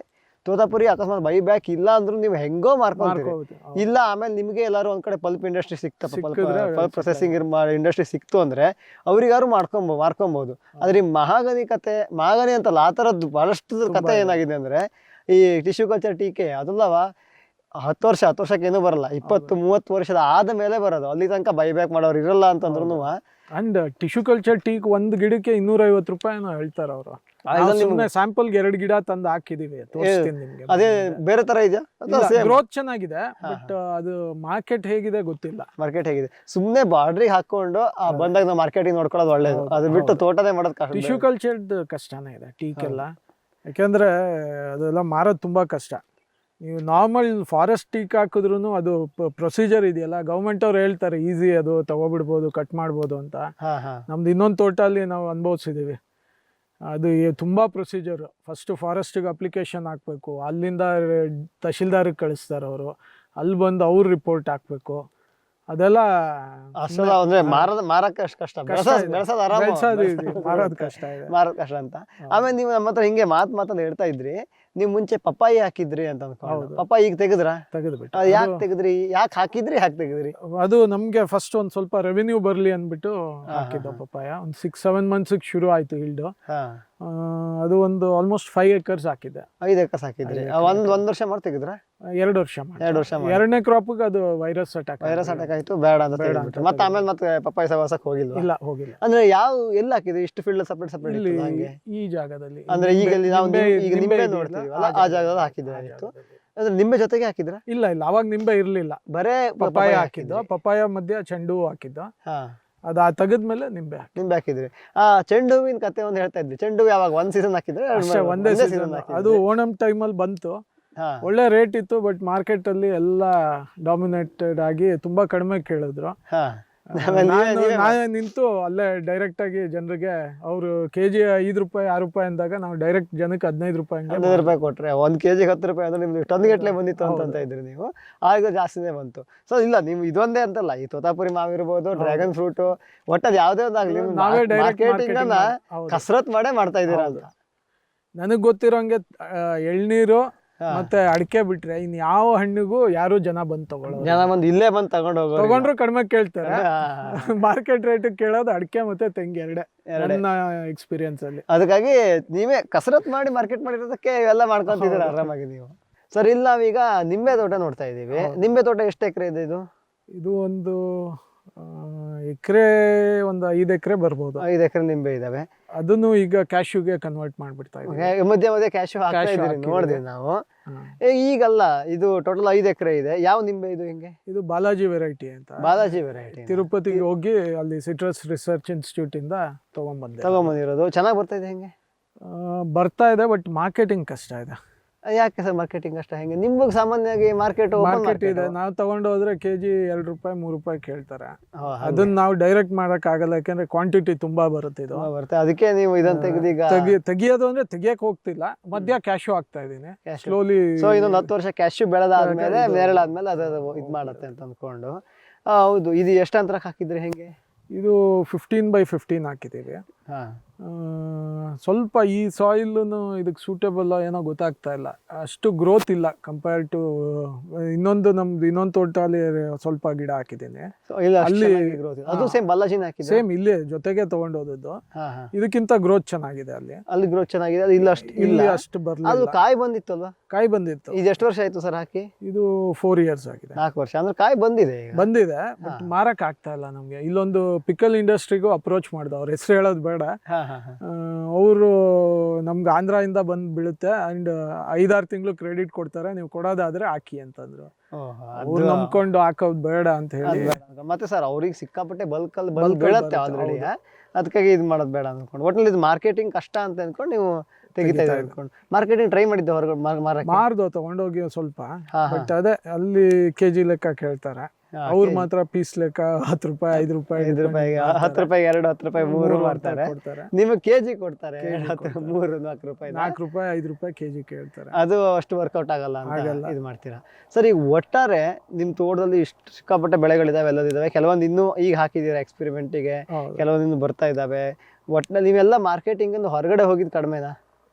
ತೋತಾಪುರಿ ಅಕಸ್ಮಾತ್ ಬೈಬ್ಯಾಕ್ ಇಲ್ಲ ಅಂದ್ರೂ ನೀವು ಹೆಂಗೋ ಮಾರ್ಕೊಂತೀರಿ. ಇಲ್ಲ ಆಮೇಲೆ ನಿಮ್ಗೆ ಎಲ್ಲಾರು ಒಂದ್ ಕಡೆ ಪಲ್ಪ್ ಇಂಡಸ್ಟ್ರಿ ಸಿಕ್ತಪ್ಪ, ಪಲ್ಪ್ ಪ್ರೊಸೆಸಿಂಗ್ ಇಂಡಸ್ಟ್ರಿ ಸಿಕ್ತು ಅಂದ್ರೆ ಅವ್ರಿಗಾರು ಮಾರ್ಕೊಬಹುದು. ಆದ್ರೆ ಈ ಮಹಾಗಣಿ ಅಂತಲ್ಲ, ಆ ತರದ್ದು ಬಹಳಷ್ಟು ಕತೆ ಏನಾಗಿದೆ ಅಂದ್ರೆ ಈ ಟಿಶ್ಯೂ ಕಲ್ಚರ್ ಟೀಕೆ ಅದಲ್ಲವ 10 ವರ್ಷಕ್ಕೆ ಏನೂ ಬರಲ್ಲ, 20-30 ವರ್ಷದ ಆದ ಮೇಲೆ ಬರೋದು. ಅಲ್ಲಿ ತನಕ ಬೈಬ್ಯಾಕ್ ಮಾಡೋರು ಇರಲ್ಲ ಅಂತಂದ್ರೂ ಅಂಡ್ ಟಿಶ್ಯೂ ಕಲ್ಚರ್ ಟೀಕ್ ಒಂದು ಗಿಡಕ್ಕೆ 250 ರೂಪಾಯಿನೋ ಹೇಳ್ತಾರೆ ಅವರು. ಸುಮ್ಮನೆ ಸ್ಯಾಂಪಲ್ಗೆ 2 ಗಿಡ ತಂದು ಹಾಕಿದೀವಿ, ತೋರಿಸ್ತೀನಿ ನಿಮ್ಗೆ. ಅದೇ ಬೇರೆ ತರ ಇದೆಯಾ? ಗ್ರೋತ್ ಚೆನ್ನಾಗಿದೆ, ಬಟ್ ಅದು ಮಾರ್ಕೆಟ್ ಹೇಗಿದೆ ಗೊತ್ತಿಲ್ಲ. ಮಾರ್ಕೆಟ್ ಹೇಗಿದೆ? ಸುಮ್ಮನೆ ಬಾರ್ಡ್ರಿಗೆ ಹಾಕೊಂಡು ಬಂದಾಗ ನಾವು ಮಾರ್ಕೆಟಿಂಗ್ ನೋಡ್ಕೊಳ್ಳೋದು ಒಳ್ಳೇದು. ಅದು ಬಿಟ್ಟು ತೋಟದೇ ಮಾಡೋದು ಕಷ್ಟ. ಟಿಶ್ಯೂ ಕಲ್ಚರ್ಡ್ ಕಷ್ಟನೇ ಇದೆ ಟೀಕ್ ಎಲ್ಲ, ಯಾಕೆಂದ್ರೆ ಅದೆಲ್ಲ ಮಾರೋದು ತುಂಬಾ ಕಷ್ಟ. ನೀವು ನಾರ್ಮಲ್ ಫಾರೆಸ್ಟ್ ಟೀಕ್ ಹಾಕಿದ್ರು ಅದು ಪ್ರೊಸೀಜರ್ ಇದೆಯಲ್ಲ, ಗೌರ್ಮೆಂಟ್ ಅವ್ರು ಹೇಳ್ತಾರೆ ಈಸಿ, ಅದು ತಗೋಬಿಡ್ಬೋದು, ಕಟ್ ಮಾಡ್ಬೋದು ಅಂತ. ನಮ್ದು ಇನ್ನೊಂದು ತೋಟ ಅಲ್ಲಿ ನಾವು ಅನುಭವಿಸಿದ್ದೀವಿ, ಅದು ತುಂಬ ಪ್ರೊಸೀಜರ್. ಫಸ್ಟು ಫಾರೆಸ್ಟಿಗೆ ಅಪ್ಲಿಕೇಶನ್ ಹಾಕಬೇಕು, ಅಲ್ಲಿಂದ ತಹಶೀಲ್ದಾರಿಗೆ ಕಳಿಸ್ತಾರೆ ಅವರು, ಅಲ್ಲಿ ಬಂದು ಅವ್ರು ರಿಪೋರ್ಟ್ ಹಾಕಬೇಕು. ಅದೆಲ್ಲ ಅಂದ್ರೆ ಮಾರಕ್ಕೆ ಅಷ್ಟು ಕಷ್ಟ, ಮಾರೋದು ಕಷ್ಟ ಇದೆ, ಮಾರೋದು ಕಷ್ಟ ಅಂತ. ಆಮೇಲೆ ನೀವು ನಮ್ಮ ಹತ್ರ ಹಿಂಗೆ ಮಾತಲ್ಲಿ ಹೇಳ್ತಾ ಇದ್ರಿ, ನೀವು ಮುಂಚೆ ಪಪ್ಪಾಯಿ ಹಾಕಿದ್ರಿ ಅಂತ ಅನ್ಕೊಂಡು. ಪಪ್ಪಾಯಿ ಈಗ ತೆಗೆದ್ಬಿಟ್ಟು ಯಾಕೆ ತೆಗೆದ್ರಿ? ಯಾಕೆ ಹಾಕಿದ್ರಿ? ಯಾಕೆ ತೆಗೆದ್ರಿ? ಅದು ನಮ್ಗೆ ಫಸ್ಟ್ ಒಂದ್ ಸ್ವಲ್ಪ ರೆವೆನ್ಯೂ ಬರ್ಲಿ ಅಂದ್ಬಿಟ್ಟು ಹಾಕಿದ್ದ ಪಪ್ಪಾಯ. ಒಂದು 6-7 ಮಂತ್ಸ್ ಶುರು ಆಯ್ತು ಹಿಲ್ಡು. ಅದು ಒಂದು ಆಲ್ಮೋಸ್ಟ್ 5 acres ಹಾಕಿದ್ದೆ. 5 acres ಹಾಕಿದ್ರಿ. ಒಂದ್ ವರ್ಷ ಮಾಡಿ ತೆಗೆದ್ರ? 2 ವರ್ಷ. 2 ವರ್ಷ. ಎರಡನೇ ಕ್ರಾಪ್ಗೆ ಅದು ವೈರಸ್ ಅಟ್ಯಾಕ್ ಆಯ್ತು, ಬೇಡ ಅಂತ ಮತ್ತೆ ಆಮೇಲೆ ಮತ್ತೆ ಪಪ್ಪಾಯಿ ಸವಾಸಕ್ಕೆ ಹೋಗಿಲ್ಲ? ಇಲ್ಲ, ಹೋಗಿಲ್ಲ. ಅಂದ್ರೆ ಎಲ್ಲಿ ಹಾಕಿದ್ರಿ? ಇಷ್ಟು ಫೀಲ್ಡ್ ಸಪರೇಟ್ ಈ ಜಾಗದಲ್ಲಿ, ಅಂದ್ರೆ ಈಗ ನಾವು ಈಗ ನಿಂಬೆ ನೋಡ್ತೀವಲ್ಲ ಆ ಜಾಗದಲ್ಲಿ ಹಾಕಿದ್ರೆ ಆಯ್ತು. ಅಂದ್ರೆ ನಿಂಬೆ ಜೊತೆಗೆ ಹಾಕಿದ್ರ? ಇಲ್ಲ, ಅವಾಗ ನಿಂಬೆ ಇರ್ಲಿಲ್ಲ, ಬರೇ ಪಪ್ಪಾಯ ಹಾಕಿದ್ದು. ಪಪ್ಪಾಯ ಮಧ್ಯ ಚೆಂಡು ಹಾಕಿದ್ದು. ಅದ ತೆಗೆದ್ಮೇಲೆ ನಿಂಬೆ ಹಾಕಿದ್ರಿ. ಚೆಂಡು ಹೂವಿನ ಕತೆ ಒಂದು ಹೇಳ್ತಾ ಇದ್ರಿ. ಚೆಂಡು ಹೂ ಯಾವಾಗ ಒಂದ್ ಸೀಸನ್ ಹಾಕಿದ್ರೆ? ಒಂದೇ ಸೀಸನ್. ಅದು ಓಣಂ ಟೈಮಲ್ಲಿ ಬಂತು, ಒಳ್ಳೆ ರೇಟ್ ಇತ್ತು. ಬಟ್ ಮಾರ್ಕೆಟ್ ಅಲ್ಲಿ ಎಲ್ಲ ಡಾಮಿನೇಟೆಡ್ ಆಗಿ ತುಂಬಾ ಕಡಿಮೆ ಕೇಳಿದ್ರು. ನಾವೇ ನಿಂತು ಅಲ್ಲೇ ಡೈರೆಕ್ಟ್ ಆಗಿ ಜನರಿಗೆ ಅವರು ಕೆಜಿ 5 ರೂಪಾಯಿ 6 ರೂಪಾಯಿ ಅಂದಾಗ ನಾವು ಡೈರೆಕ್ಟ್ ಜನಕ್ಕೆ 15 ರೂಪಾಯಿ ಕೊಟ್ರೆ 1 kg 10 ರೂಪಾಯಿ ಅಂದ್ರೆ ನಿಮ್ದು ಟನ್ ಗಟ್ಟಲೆ ಬಂದಿತ್ತು ಅಂತ ಇದ್ರಿ ನೀವು. ಆಗ ಜಾಸ್ತಿನೇ ಬಂತು. ಸೊ ಇಲ್ಲ, ನೀವು ಇದೊಂದೇ ಅಂತಲ್ಲ, ಈ ತೋತಾಪುರಿ ಮಾವಿರ್ಬೋದು, ಡ್ರ್ಯಾಗನ್ ಫ್ರೂಟ್, ಒಟ್ಟಲ್ಲಿ ಯಾವುದೇ ಒಂದಾಗ್ಲಿ ನಾವೇ ಮಾರ್ಕೆಟಿಂಗ್ ಅನ್ನ ಕಸರತ್ ಮಾಡೇ ಮಾಡ್ತಾ ಇದ್ದೀರಾ ಅಂತ. ನನಗ್ ಗೊತ್ತಿರೋಂಗೆ ಎಳ್ನೀರು ಮತ್ತೆ ಅಡಿಕೆ ಬಿಟ್ರೆ ಇನ್ ಯಾವ ಹಣ್ಣಿಗೂ ಯಾರು ಜನ ಬಂದು ಇಲ್ಲೇ ಬಂದು ತಗೊಂಡ್ರು ಕಡಿಮೆ ಕೇಳ್ತಾರೆ. ಮಾರ್ಕೆಟ್ ರೇಟ್ ಕೇಳೋದು ಅಡಿಕೆ ಮತ್ತೆ ತೆಂಗು ಎರಡೇ, ನನ್ನ ಎಕ್ಸ್ಪೀರಿಯನ್ಸ್ ಅಲ್ಲಿ. ಅದಕ್ಕಾಗಿ ನೀವೇ ಕಸರತ್ ಮಾಡಿ ಮಾರ್ಕೆಟ್ ಮಾಡಿರೋದಕ್ಕೆ ಇವೆಲ್ಲ ಮಾಡ್ಕೊಂತಿದ್ದೀರ ಆರಾಮಾಗಿ ನೀವು. ಸರ್, ಇಲ್ಲಿ ನಾವೀಗ ನಿಂಬೆ ತೋಟ ನೋಡ್ತಾ ಇದೀವಿ. ನಿಂಬೆ ತೋಟ ಎಷ್ಟು ಎಕರೆ ಇದೆ ಇದು? ಇದು ಒಂದು ಎಕರೆ, ಒಂದು 5 ಎಕರೆ ಬರ್ಬೋದು. 5 ಎಕರೆ ನಿಂಬೆ ಇದಾವೆ. ಅದನ್ನು ಈಗ ಕ್ಯಾಶ್ಯೂಗೆ ಕನ್ವರ್ಟ್ ಮಾಡ್ಬಿಡ್ತಾ ಇದ್ದೀವಿ. ಮಧ್ಯೆ ಕ್ಯಾಶ್ಯೂ ನೋಡಿದ್ವಿ ನಾವು. ಈಗಲ್ಲ, ಇದು ಟೋಟಲ್ 5 ಎಕರೆ ಇದೆ. ಯಾವ ನಿಂಬೆ ಇದು? ಹೆಂಗೆ ಇದು? ಬಾಲಾಜಿ ವೆರೈಟಿ ಅಂತ. ಬಾಲಾಜಿ ವೆರೈಟಿ. ತಿರುಪತಿಗೆ ಹೋಗಿ ಅಲ್ಲಿ ಸಿಟ್ರಸ್ ರಿಸರ್ಚ್ ಇನ್ಸ್ಟಿಟ್ಯೂಟ್ ಇಂದ ತಗೊಂಬಂದಿರೋದು. ಚೆನ್ನಾಗಿ ಬರ್ತಾ ಇದೆ? ಹೆಂಗೆ ಬರ್ತಾ ಇದೆ, ಬಟ್ ಮಾರ್ಕೆಟಿಂಗ್ ಕಷ್ಟ ಇದೆ. ಯಾಕೆ ಸರ್ ಮಾರ್ಕೆಟಿಂಗ್ ಅಷ್ಟ? ಹೆಂಗೆ ನಿಮ್ಗೆ ಸಾಮಾನ್ಯವಾಗಿ ಮಾರ್ಕೆಟ್ ಇದೆ? ನಾವು ತಗೊಂಡು ಹೋದ್ರೆ ಕೆಜಿ 2 ರೂಪಾಯಿ 3 ರೂಪಾಯಿ ಕೇಳ್ತಾರೆ. ಅದನ್ನ ನಾವು ಡೈರೆಕ್ಟ್ ಮಾಡಕ್ ಆಗಲ್ಲ, ಯಾಕಂದ್ರೆ ಕ್ವಾಂಟಿಟಿ ತುಂಬಾ ಬರುತ್ತೆ. ಇದು ಅದಕ್ಕೆ ನೀವು ಇದನ್ನ ತೆಗಿಯೋದು ಅಂದ್ರೆ ತೆಗಿಯಕ್ ಹೋಗ್ತಿಲ್ಲ, ಮಧ್ಯ ಕ್ಯಾಶ್ಯೂ ಆಗ್ತಾ ಇದೀನಿ ಸ್ಲೋಲಿ. ಸೊ ಇನ್ನೊಂದು 10 ವರ್ಷ ಕ್ಯಾಶ್ಯೂ ಬೆಳೆದಾದ್ಮೇಲೆ ನೇರಳಾದ್ಮೇಲೆ ಅದು ಇದು ಮಾಡುತ್ತೆ ಅಂತ ಅಂದ್ಕೊಂಡು. ಹೌದು. ಇದು ಎಷ್ಟು ಅಂತರಕ್ಕೆ ಹಾಕಿದ್ರಿ? ಹೆಂಗೆ ಇದು 15x15 ಹಾಕಿದ್ದೀವಿ. ಸ್ವಲ್ಪ ಈ ಸಾಯಿಲ್ನು ಇದಕ್ಕೆ ಸೂಟೇಬಲ್ ಏನೋ ಗೊತ್ತಾಗ್ತಾ ಇಲ್ಲ, ಅಷ್ಟು ಗ್ರೋತ್ ಇಲ್ಲ ಕಂಪೇರ್ ಟು ಇನ್ನೊಂದು ತೋಟದಲ್ಲಿ ಸ್ವಲ್ಪ ಗಿಡ ಹಾಕಿದ್ದೀನಿ. ಅಲ್ಲಿ ಸೇಮ್ ಇಲ್ಲೇ ಜೊತೆಗೆ ತಗೊಂಡೋದದ್ದು. ಇದಕ್ಕಿಂತ ಗ್ರೋತ್ ಚೆನ್ನಾಗಿದೆ ಅಲ್ಲಿ ಗ್ರೋತ್ ಚೆನ್ನಾಗಿದೆ. ಇಲ್ಲಿ ಅಷ್ಟು ಬರ್ಲಿಲ್ಲ. ಕಾಯಿ ಬಂದಿತ್ತಲ್ವಾ? ಕಾಯಿ ಬಂದಿತ್ತು. ಇದು ಎಷ್ಟು ವರ್ಷ ಆಯ್ತು ಸರ್ ಹಾಕಿ? ಇದು 4 years ಆಗಿದೆ. 4 ವರ್ಷ ಅಂದ್ರೆ ಕಾಯಿ ಬಂದಿದೆ. ಬಟ್ ಮಾರಕ್ ಆಗ್ತಾ ಇಲ್ಲ ನಮ್ಗೆ. ಇಲ್ಲೊಂದು ಪಿಕಲ್ ಇಂಡಸ್ಟ್ರಿಗೂ ಅಪ್ರೋಚ್ ಮಾಡ್ದ, ಅವ್ರ ಹೆಸರು ಹೇಳೋದು ಬೇಡ. ಅವರು ನಮ್ಗೆ ಆಂಧ್ರದಿಂದ ಬಂದು ಬೀಳುತ್ತೆ ಅಂಡ್ 5-6 ತಿಂಗಳು ಕ್ರೆಡಿಟ್ ಕೊಡ್ತಾರೆ, ನೀವು ಕೊಡೋದಾದ್ರೆ ಹಾಕಿ ಅಂತಂದ್ರು. ಅವ್ರು ನಂಬ್ಕೊಂಡು ಹಾಕೋದು ಬೇಡ ಅಂತ ಹೇಳಿ. ಮತ್ತೆ ಸರ್, ಅವ್ರಿಗೆ ಸಿಕ್ಕಾಪಟ್ಟೆ ಬಲ್ಕಲ್ಲಿ ಬೀಳುತ್ತೆ ಆಲ್ರೆಡಿ, ಅದಕ್ಕಾಗಿ ಇದು ಮಾಡೋದು ಬೇಡ ಅನ್ಕೊಂಡು. ಒಟ್ಟಿನಲ್ಲಿ ಇದು ಮಾರ್ಕೆಟಿಂಗ್ ಕಷ್ಟ ಅಂತ ಅನ್ಕೊಂಡು ನೀವು ತೆಗಿತಾ ಇದ್ದೀವಿ ಅನ್ಕೊಂಡು. ಮಾರ್ಕೆಟಿಂಗ್ ಟ್ರೈ ಮಾಡಿದ್ದೆ ಹೊರಗಡೆ ಮಾರ್ದು ತಗೊಂಡೋಗಿ ಸ್ವಲ್ಪ. ಬಟ್ ಅದೇ ಅಲ್ಲಿ ಕೆಜಿ ಲೆಕ್ಕ ಕೇಳ್ತಾರೆ, ಅವ್ರು ಮಾತ್ರ ಪೀಸ್ ಲೆಕ್ಕ 10 ರೂಪಾಯಿ 5 ರೂಪಾಯಿ 10 ರೂಪಾಯಿ 2 10 ರೂಪಾಯಿ 3 ಮಾಡ್ತಾರೆ. ನಿಮಗೆ ಕೆಜಿ ಕೊಡ್ತಾರೆ 3 4 ರೂಪಾಯಿ 5 ರೂಪಾಯಿ ಕೆಜಿ ಕೇಳ್ತಾರೆ. ಅದು ಅಷ್ಟು ವರ್ಕೌಟ್ ಆಗಲ್ಲ ಅಂತ ಇದು ಮಾಡ್ತೀರಾ. ಸರ್, ಈಗ ಒಟ್ಟಾರೆ ನಿಮ್ಮ ತೋಟದಲ್ಲಿ ಇಷ್ಟು ಸಿಕ್ಕಾಪಟ್ಟೆ ಬೆಳೆಗಳಿದಾವೆ, ಎಲ್ಲದಿದ್ದಾವೆ. ಕೆಲವೊಂದು ಇನ್ನೂ ಈಗ ಹಾಕಿದ್ದೀರಾ ಎಕ್ಸ್ಪೆರಿಮೆಂಟಿಗೆ, ಕೆಲವೊಂದು ಇನ್ನೂ ಬರ್ತಾ ಇದ್ದಾವೆ. ಒಟ್ಟಿನಲ್ಲಿ ನೀವೆಲ್ಲ ಮಾರ್ಕೆಟಿಂಗ್ ಹೊರಗಡೆ ಹೋಗಿದ್ದು ಕಡಿಮೆನಾ?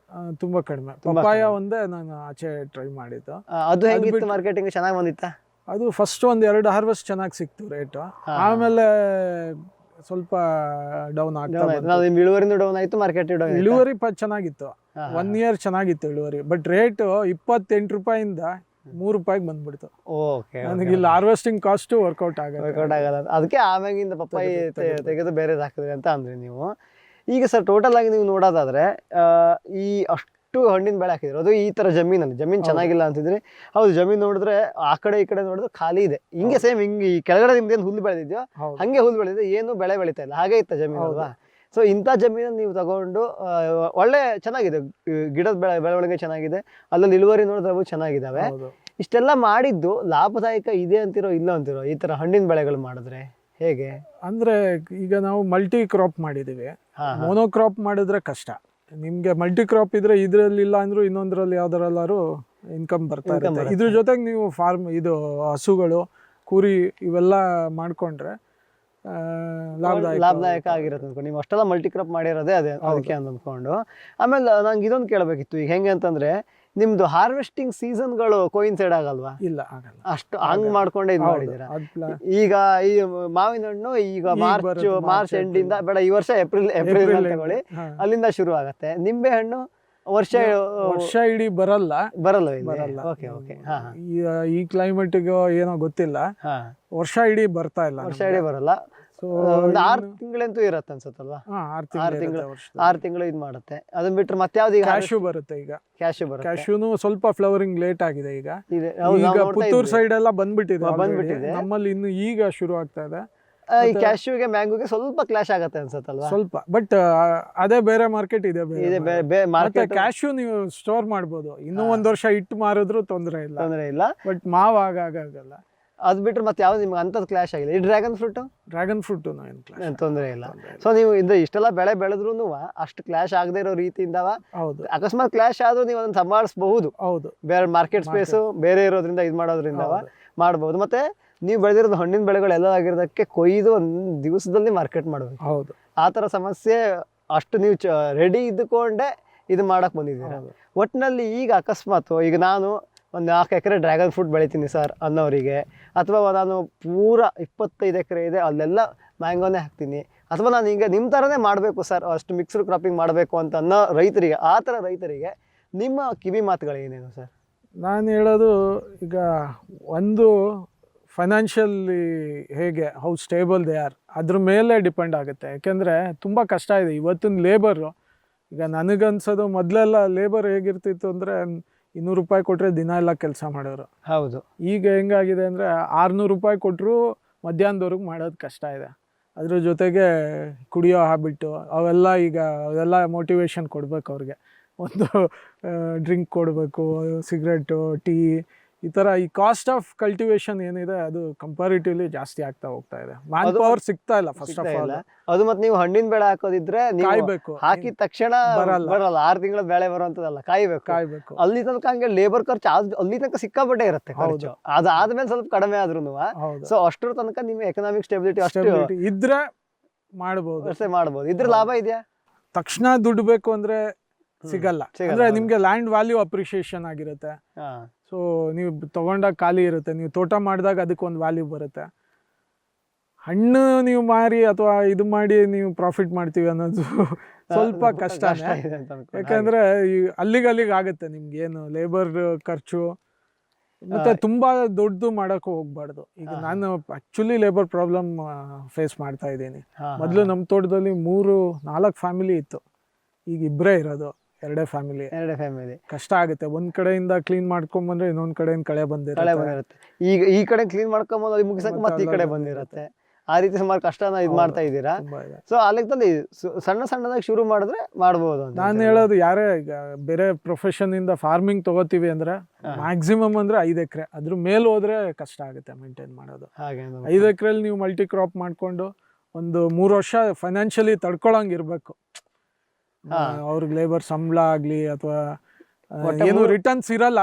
ತುಂಬಾ ಕಡಿಮೆ. ಪಪ್ಪಾಯ ಒಂದೇ ನಾನು ಆಚೆ ಟ್ರೈ ಮಾಡಿದ್ದು. ಅದು ಹೇಗಿತ್ತು ಮಾರ್ಕೆಟಿಂಗ್? ಚೆನ್ನಾಗಿ ಬಂದಿತ್ತಾ? ಅದು ಫಸ್ಟ್ 1-2 ಹಾರ್ವೆಸ್ಟ್ ಚೆನ್ನಾಗಿ ಸಿಕ್ತು ರೇಟ್, ಆಮೇಲೆ ಸ್ವಲ್ಪ ಡೌನ್ ಆಗ್ತಾ. ಇಳುವರಿನೂ ಡೌನ್ ಆಯ್ತು, ಮಾರ್ಕೆಟ್ ಇಳುವರಿ ಚೆನ್ನಾಗಿತ್ತು. 1 year ಚೆನ್ನಾಗಿತ್ತು ಇಳುವರಿ. ಬಟ್ ರೇಟ್ 28 ರೂಪಾಯಿಂದ ₹3 ಬಂದ್ಬಿಡ್ತು. ಓಕೆ, ನನಗೆ ಇಲ್ಲಿ ಹಾರ್ವೆಸ್ಟಿಂಗ್ ಕಾಸ್ಟು ವರ್ಕೌಟ್ ಆಗಲ್ಲ. ವರ್ಕೌಟ್ ಆಗಲ್ಲ ಅಂತ. ಅದಕ್ಕೆ ಆಮ್ಯಾಗಿಂದ ಪಪ್ಪಾಯಿ ತೆಗೆದು ತೆಗೆದು ಬೇರೆ ಹಾಕಿದ್ರಿ ಅಂತ ಅಂದ್ರಿ ನೀವು. ಈಗ ಸರ್ ಟೋಟಲ್ ಆಗಿ ನೀವು ನೋಡೋದಾದ್ರೆ ಈ ಅಷ್ಟು ಹಣ್ಣಿನ ಬೆಳೆ ಹಾಕಿದ್ರು, ಅದು ಈ ತರ ಜಮೀನು ಚೆನ್ನಾಗಿಲ್ಲ ಅಂತಿದ್ರಿ. ಹೌದು, ಜಮೀನು ನೋಡಿದ್ರೆ ಆ ಕಡೆ ಈ ಕಡೆ ನೋಡಿದ್ರೆ ಖಾಲಿ ಇದೆ. ಹಿಂಗೆ ಸೇಮ್ ಹಿಂಗೆ ಈ ಕೆಳಗಡೆ ನಿಮ್ದೇನು ಹುಲ್ಲು ಬೆಳೆದಿದ್ಯೋ ಹಂಗೆ ಹುಲ್ಲು ಬೆಳೆದಿದೆ, ಏನು ಬೆಳೆ ಬೆಳೀತಾ ಇಲ್ಲ, ಹಾಗೆ ಇತ್ತ ಜಮೀನು ಅಲ್ವಾ? ಸೊ ಇಂಥ ಜಮೀನನ್ನು ನೀವು ತಗೊಂಡು ಒಳ್ಳೆ ಚೆನ್ನಾಗಿದೆ, ಗಿಡದ ಬೆಳವಣಿಗೆ ಚೆನ್ನಾಗಿದೆ, ಅಲ್ಲಲ್ಲಿ ಇಳುವರಿ ನೋಡಿದ್ರೆ ಚೆನ್ನಾಗಿದ್ದಾವೆ. ಇಷ್ಟೆಲ್ಲ ಮಾಡಿದ್ದು ಲಾಭದಾಯಕ ಇದೆ ಅಂತಿರೋ ಇಲ್ಲ ಅಂತಿರೋ ಈ ತರ ಹಣ್ಣಿನ ಬೆಳೆಗಳು ಮಾಡಿದ್ರೆ ಹೇಗೆ? ಅಂದ್ರೆ ಈಗ ನಾವು ಮಲ್ಟಿ ಕ್ರಾಪ್ ಮಾಡಿದೀವಿ. ಮೋನೋ ಕ್ರಾಪ್ ಮಾಡಿದ್ರೆ ಕಷ್ಟ. ನಿಮ್ಗೆ ಮಲ್ಟಿ ಕ್ರಾಪ್ ಇದ್ರೆ ಇದ್ರಲ್ಲಿ ಇಲ್ಲ ಅಂದ್ರೂ ಇನ್ನೊಂದ್ರಲ್ಲಿ ಯಾವ್ದ್ರಲ್ಲಾರು ಇನ್ಕಮ್ ಬರ್ತಾ ಇರುತ್ತೆ. ಇದ್ರ ಜೊತೆಗೆ ನೀವು ಇದು ಹಸುಗಳು, ಕುರಿ ಇವೆಲ್ಲ ಮಾಡ್ಕೊಂಡ್ರೆ ಲಾಭದಾಯಕ ಆಗಿರುತ್ತೆ ಅನ್ಕೊಂಡು ನೀವು ಅಷ್ಟೆಲ್ಲ ಮಲ್ಟಿ ಕ್ರಾಪ್ ಮಾಡಿರೋದೇ ಅದಕ್ಕೆ ಅಂದ್ಕೊಂಡು. ಆಮೇಲೆ ನಂಗೆ ಇದೊಂದು ಕೇಳಬೇಕಿತ್ತು, ಈಗ ಹೆಂಗೆ ಅಂತಂದ್ರೆ ನಿಮ್ದು ಹಾರ್ವೆಸ್ಟಿಂಗ್ ಸೀಸನ್ಗಳು ಕೋಯಿನ್ಸೈಡ್ ಆಗಲ್ವಾ? ಇಲ್ಲ, ಆಗಲ್ಲ. ಅಷ್ಟು ಹಂಗ್ ಮಾಡ್ಕೊಂಡೆ ಇದು ಮಾಡಿದ್ದೀರಾ. ಈಗ ಈ ಮಾವಿನ ಹಣ್ಣು ಈಗ ಮಾರ್ಚ್ ಎಂಡಿಂದ ಬೇಡ, ಈ ವರ್ಷ ಏಪ್ರಿಲ್ ತಗೊಳ್ಳಿ, ಅಲ್ಲಿಂದ ಶುರು ಆಗತ್ತೆ. ನಿಂಬೆ ಹಣ್ಣು ವರ್ಷ ಇಡೀ ಬರಲ್ಲ. Okay okay. ಈ ಕ್ಲೈಮೇಟ್ಗೆ ಏನೋ ಗೊತ್ತಿಲ್ಲ, ವರ್ಷ ಇಡೀ ಬರ್ತಾ ಇಲ್ಲ. ವರ್ಷ ಇಡೀ ಬರಲ್ಲ. ಸೊ 6 ತಿಂಗಳಂತೂ ಇರತ್ತೆ ಅನ್ಸುತ್ತಲ್ವಾ? 6 ತಿಂಗಳು ಇದು ಮಾಡುತ್ತೆ. ಅದನ್ನ ಬಿಟ್ರೆ ಮತ್ತೆ ಯಾವ್ದು? ಕ್ಯಾಶ್ಯೂ ಬರುತ್ತೆ. ಈಗ ಕ್ಯಾಶ್ಯೂನು ಸ್ವಲ್ಪ ಫ್ಲವರಿಂಗ್ ಲೇಟ್ ಆಗಿದೆ. ಈಗ ಪುತ್ತೂರು ಸೈಡ್ ಎಲ್ಲ ಬಂದ್ಬಿಟ್ಟಿದೆ. ನಮ್ಮಲ್ಲಿ ಇನ್ನು ಈಗ ಶುರು ಆಗ್ತಾ ಇದೆ. ಈ ಕ್ಯಾಶ್ಯೂಗೆ ಮ್ಯಾಂಗೋಗೆ ಸ್ವಲ್ಪ ಕ್ಲಾಶ್ ಆಗತ್ತೆ ಅನ್ಸುತ್ತಲ್ವಾ? ಸ್ವಲ್ಪ, ಬಟ್ ಅದೇ ಬೇರೆ ಮಾರ್ಕೆಟ್ ಇದೆ. ಕ್ಯಾಶ್ಯೂ ನೀವು ಸ್ಟೋರ್ ಮಾಡ್ಬೋದು, ಇನ್ನೂ 1 ವರ್ಷ ಇಟ್ಟು ಮಾರಿದ್ರು ತೊಂದರೆ ಇಲ್ಲ. ಬಟ್ ಮಾವು ಆಗಲ್ಲ. ಅದ್ ಬಿಟ್ರೆ ಮತ್ತೆ ಯಾವ್ದು ನಿಮ್ಗೆ ಅಂತದ್ ಕ್ಲಾಶ್ ಆಗಿದೆ? ಈ ಡ್ರ್ಯಾಗನ್ ಫ್ರೂಟ್ ತೊಂದರೆ ಇಲ್ಲ. ಸೊ ನೀವು ಇಷ್ಟೆಲ್ಲ ಬೆಳೆ ಬೆಳೆದ್ರು ಅಷ್ಟು ಕ್ಲಾಶ್ ಆಗದೆ ಇರೋ ರೀತಿಯಿಂದ, ಅಕಸ್ಮಾತ್ ಕ್ಲಾಶ್ ಆದ್ರೂ ನೀವು ಅದನ್ನ ಸಂಭಾಳಿಸಬಹುದು. ಬೇರೆ ಮಾರ್ಕೆಟ್ ಸ್ಪೇಸ್ ಬೇರೆ ಇರೋದ್ರಿಂದ ಇದು ಮಾಡೋದ್ರಿಂದ ಮಾಡಬಹುದು. ಮತ್ತೆ ನೀವು ಬೆಳೆದಿರೋದು ಹಣ್ಣಿನ ಬೆಳೆಗಳು ಎಲ್ಲ ಆಗಿರೋದಕ್ಕೆ ಕೊಯ್ದು 1 ದಿವಸದಲ್ಲಿ ಮಾರ್ಕೆಟ್ ಮಾಡಬೇಕು. ಆ ತರ ಸಮಸ್ಯೆ ಅಷ್ಟು ನೀವು ರೆಡಿ ಇದ್ದುಕೊಂಡೆ ಇದು ಮಾಡಕ್ ಬಂದಿದ್ದೀರಾ. ಒಟ್ಟಿನಲ್ಲಿ ಈಗ ಅಕಸ್ಮಾತ್ ಈಗ ನಾನು 4 ಎಕರೆ ಡ್ರ್ಯಾಗನ್ ಫ್ರೂಟ್ ಬೆಳಿತೀನಿ ಸರ್ ಅನ್ನೋರಿಗೆ, ಅಥವಾ ನಾನು ಪೂರ 25 ಎಕರೆ ಇದೆ ಅಲ್ಲೆಲ್ಲ ಮ್ಯಾಂಗೋನೇ ಹಾಕ್ತೀನಿ, ಅಥವಾ ನಾನು ಈಗ ನಿಮ್ಮ ಥರನೇ ಮಾಡಬೇಕು ಸರ್, ಅಷ್ಟು ಮಿಕ್ಸ್ಡ್ ಕ್ರಾಪಿಂಗ್ ಮಾಡಬೇಕು ಅಂತ ಅನ್ನೋ ರೈತರಿಗೆ, ಆ ಥರ ರೈತರಿಗೆ ನಿಮ್ಮ ಕಿವಿ ಮಾತುಗಳು ಏನೇನು ಸರ್? ನಾನು ಹೇಳೋದು, ಈಗ ಒಂದು ಫೈನಾನ್ಷಿಯಲಿ ಹೇಗೆ, ಹೌ ಸ್ಟೇಬಲ್ ದೇ ಆರ್, ಅದ್ರ ಮೇಲೆ ಡಿಪೆಂಡ್ ಆಗುತ್ತೆ. ಯಾಕೆಂದರೆ ತುಂಬ ಕಷ್ಟ ಇದೆ ಇವತ್ತಿನ ಲೇಬರು. ಈಗ ನನಗನ್ಸೋದು ಮೊದಲೆಲ್ಲ ಲೇಬರ್ ಹೇಗಿರ್ತಿತ್ತು ಅಂದರೆ ₹200 ಕೊಟ್ಟರೆ ದಿನ ಎಲ್ಲ ಕೆಲಸ ಮಾಡೋರು. ಹೌದು. ಈಗ ಹೆಂಗಾಗಿದೆ ಅಂದರೆ ₹600 ಕೊಟ್ಟರು ಮಧ್ಯಾಹ್ನದವರೆಗೆ ಮಾಡೋದು ಕಷ್ಟ ಇದೆ. ಅದ್ರ ಜೊತೆಗೆ ಕುಡಿಯೋ ಹ್ಯಾಬಿಟ್ಟು ಅವೆಲ್ಲ, ಈಗ ಅವೆಲ್ಲ ಮೋಟಿವೇಶನ್ ಕೊಡಬೇಕು ಅವ್ರಿಗೆ. ಒಂದು ಡ್ರಿಂಕ್ ಕೊಡಬೇಕು, ಸಿಗರೆಟು, ಟೀ, ಈ ಥರ ಈ ಕಾಸ್ಟ್ ಆಫ್ ಕಲ್ಟಿವೇಶನ್ ಏನಿದೆ ಅದು ಕಂಪ್ಯಾರಿಟಿವ್ಲಿ ಜಾಸ್ತಿ ಆಗ್ತಾ ಹೋಗ್ತಾ ಇದೆ. ಮ್ಯಾನ್ ಪವರ್ ಸಿಗ್ತಾ ಇಲ್ಲ ಫಸ್ಟ್ ಆಫ್ ಆಲ್. ಅದು ಮತ್ತೆ ನೀವು ಹಣ್ಣಿನ ಬೆಳೆ ಹಾಕೋದಿದ್ರೆ ಕಾಯ್ಬೇಕು, ಹಾಕಿದ ತಕ್ಷಣ ಬರಲ್ಲ. 6 ತಿಂಗಳ ಬೆಳೆ ಬರುವಂತದಲ್ಲ, ಕಾಯ್ಬೇಕು. ಅಲ್ಲಿ ತನಕ ಹಂಗೆ ಲೇಬರ್ ಖರ್ಚು ಅಲ್ಲಿ ತನಕ ಸಿಕ್ಕಾಪಟ್ಟೆ ಇರುತ್ತೆ ಖರ್ಚು. ಅದಾದ್ಮೇಲೆ ಸ್ವಲ್ಪ ಕಡಿಮೆ ಆದ್ರೂ ಸೊ ಅಷ್ಟರ ತನಕ ನಿಮ್ಮ ಎಕನಾಮಿಕ್ ಸ್ಟೆಬಿಲಿಟಿ ಅಷ್ಟು ಇದ್ರೆ ಮಾಡ್ಬೋದು. ಇದ್ರ ಲಾಭ ಇದೆಯಾ? ತಕ್ಷಣ ದುಡ್ಡು ಬೇಕು ಅಂದ್ರೆ ಸಿಗಲ್ಲ. ಅಂದ್ರೆ ನಿಮ್ಗೆ ಲ್ಯಾಂಡ್ ವ್ಯಾಲ್ಯೂ ಅಪ್ರಿಷಿಯೇಷನ್ ಆಗಿರುತ್ತೆ. ಸೊ ನೀವು ತಗೊಂಡಾಗ ಖಾಲಿ ಇರುತ್ತೆ, ನೀವು ತೋಟ ಮಾಡಿದಾಗ ಅದಕ್ಕೊಂದು ವ್ಯಾಲ್ಯೂ ಬರುತ್ತೆ. ಹಣ್ಣು ನೀವು ಮಾರಿ ಅಥವಾ ಇದು ಮಾಡಿ ನೀವು ಪ್ರಾಫಿಟ್ ಮಾಡ್ತೀವಿ ಅನ್ನೋದು ಸ್ವಲ್ಪ ಕಷ್ಟನೇ. ಯಾಕಂದ್ರೆ ಅಲ್ಲಿಗೆ ಆಗುತ್ತೆ ನಿಮ್ಗೆ ಏನು ಲೇಬರ್ ಖರ್ಚು, ಮತ್ತೆ ತುಂಬಾ ದೊಡ್ಡದು ಮಾಡಕ್ಕೆ ಹೋಗ್ಬಾರ್ದು. ಈಗ ನಾನು ಆಕ್ಚುಲಿ ಲೇಬರ್ ಪ್ರಾಬ್ಲಮ್ ಫೇಸ್ ಮಾಡ್ತಾ ಇದ್ದೀನಿ. ಮೊದಲು ನಮ್ಮ ತೋಟದಲ್ಲಿ 3-4 ಫ್ಯಾಮಿಲಿ ಇತ್ತು, ಈಗ ಇಬ್ಬರೇ ಇರೋದು, 2 ಫ್ಯಾಮಿಲಿ. ಕಷ್ಟ ಆಗುತ್ತೆ. ಒಂದ್ ಕಡೆಯಿಂದ ಕ್ಲೀನ್ ಮಾಡ್ಕೊಂಡ್ ಬಂದ್ರೆ ಇನ್ನೊಂದ್ ಕಡೆಯಿಂದ ಕಳೆ ಬಂದಿರುತ್ತೆ. ಈಗ ಈ ಕಡೆ ಕ್ಲೀನ್ ಮಾಡ್ಕೊಂಡ್ ಮುಗಿಸಕ್ ಮತ್ತೆ ಈ ಕಡೆ ಬಂದಿರುತ್ತೆ. ಆ ರೀತಿ ಸುಮಾರು ಕಷ್ಟನ ಇದು ಮಾಡ್ತಾ ಇದ್ದೀರಾ. ಸೊ ಅಲ್ಲಿಗೆ ಸಣ್ಣದಾಗಿ ಶುರು ಮಾಡಿದ್ರೆ ಮಾಡ್ಬೋದು. ನಾನು ಹೇಳೋದು, ಯಾರೇ ಈಗ ಬೇರೆ ಪ್ರೊಫೆಷನ್ ಇಂದ ಫಾರ್ಮಿಂಗ್ ತಗೋತೀವಿ ಅಂದ್ರೆ ಮ್ಯಾಕ್ಸಿಮಮ್ ಅಂದ್ರೆ 5 ಎಕರೆ, ಅದ್ರ ಮೇಲೆ ಹೋದ್ರೆ ಕಷ್ಟ ಆಗುತ್ತೆ ಮೇಂಟೈನ್ ಮಾಡೋದು. 5 ಎಕರೆಲಿ ನೀವು ಮಲ್ಟಿ ಕ್ರಾಪ್ ಮಾಡ್ಕೊಂಡು ಒಂದು 3 ವರ್ಷ ಫೈನಾನ್ಷಿಯಲಿ ತಡ್ಕೊಳಂಗಿರ್ಬೇಕು. ಅವ್ರಿಗೆ ಲೇಬರ್ ಸಂಬಳ ಆಗ್ಲಿ ಅಥವಾ ಏನು ರಿಟರ್ನ್ಸ್ ಇರಲ್ಲ.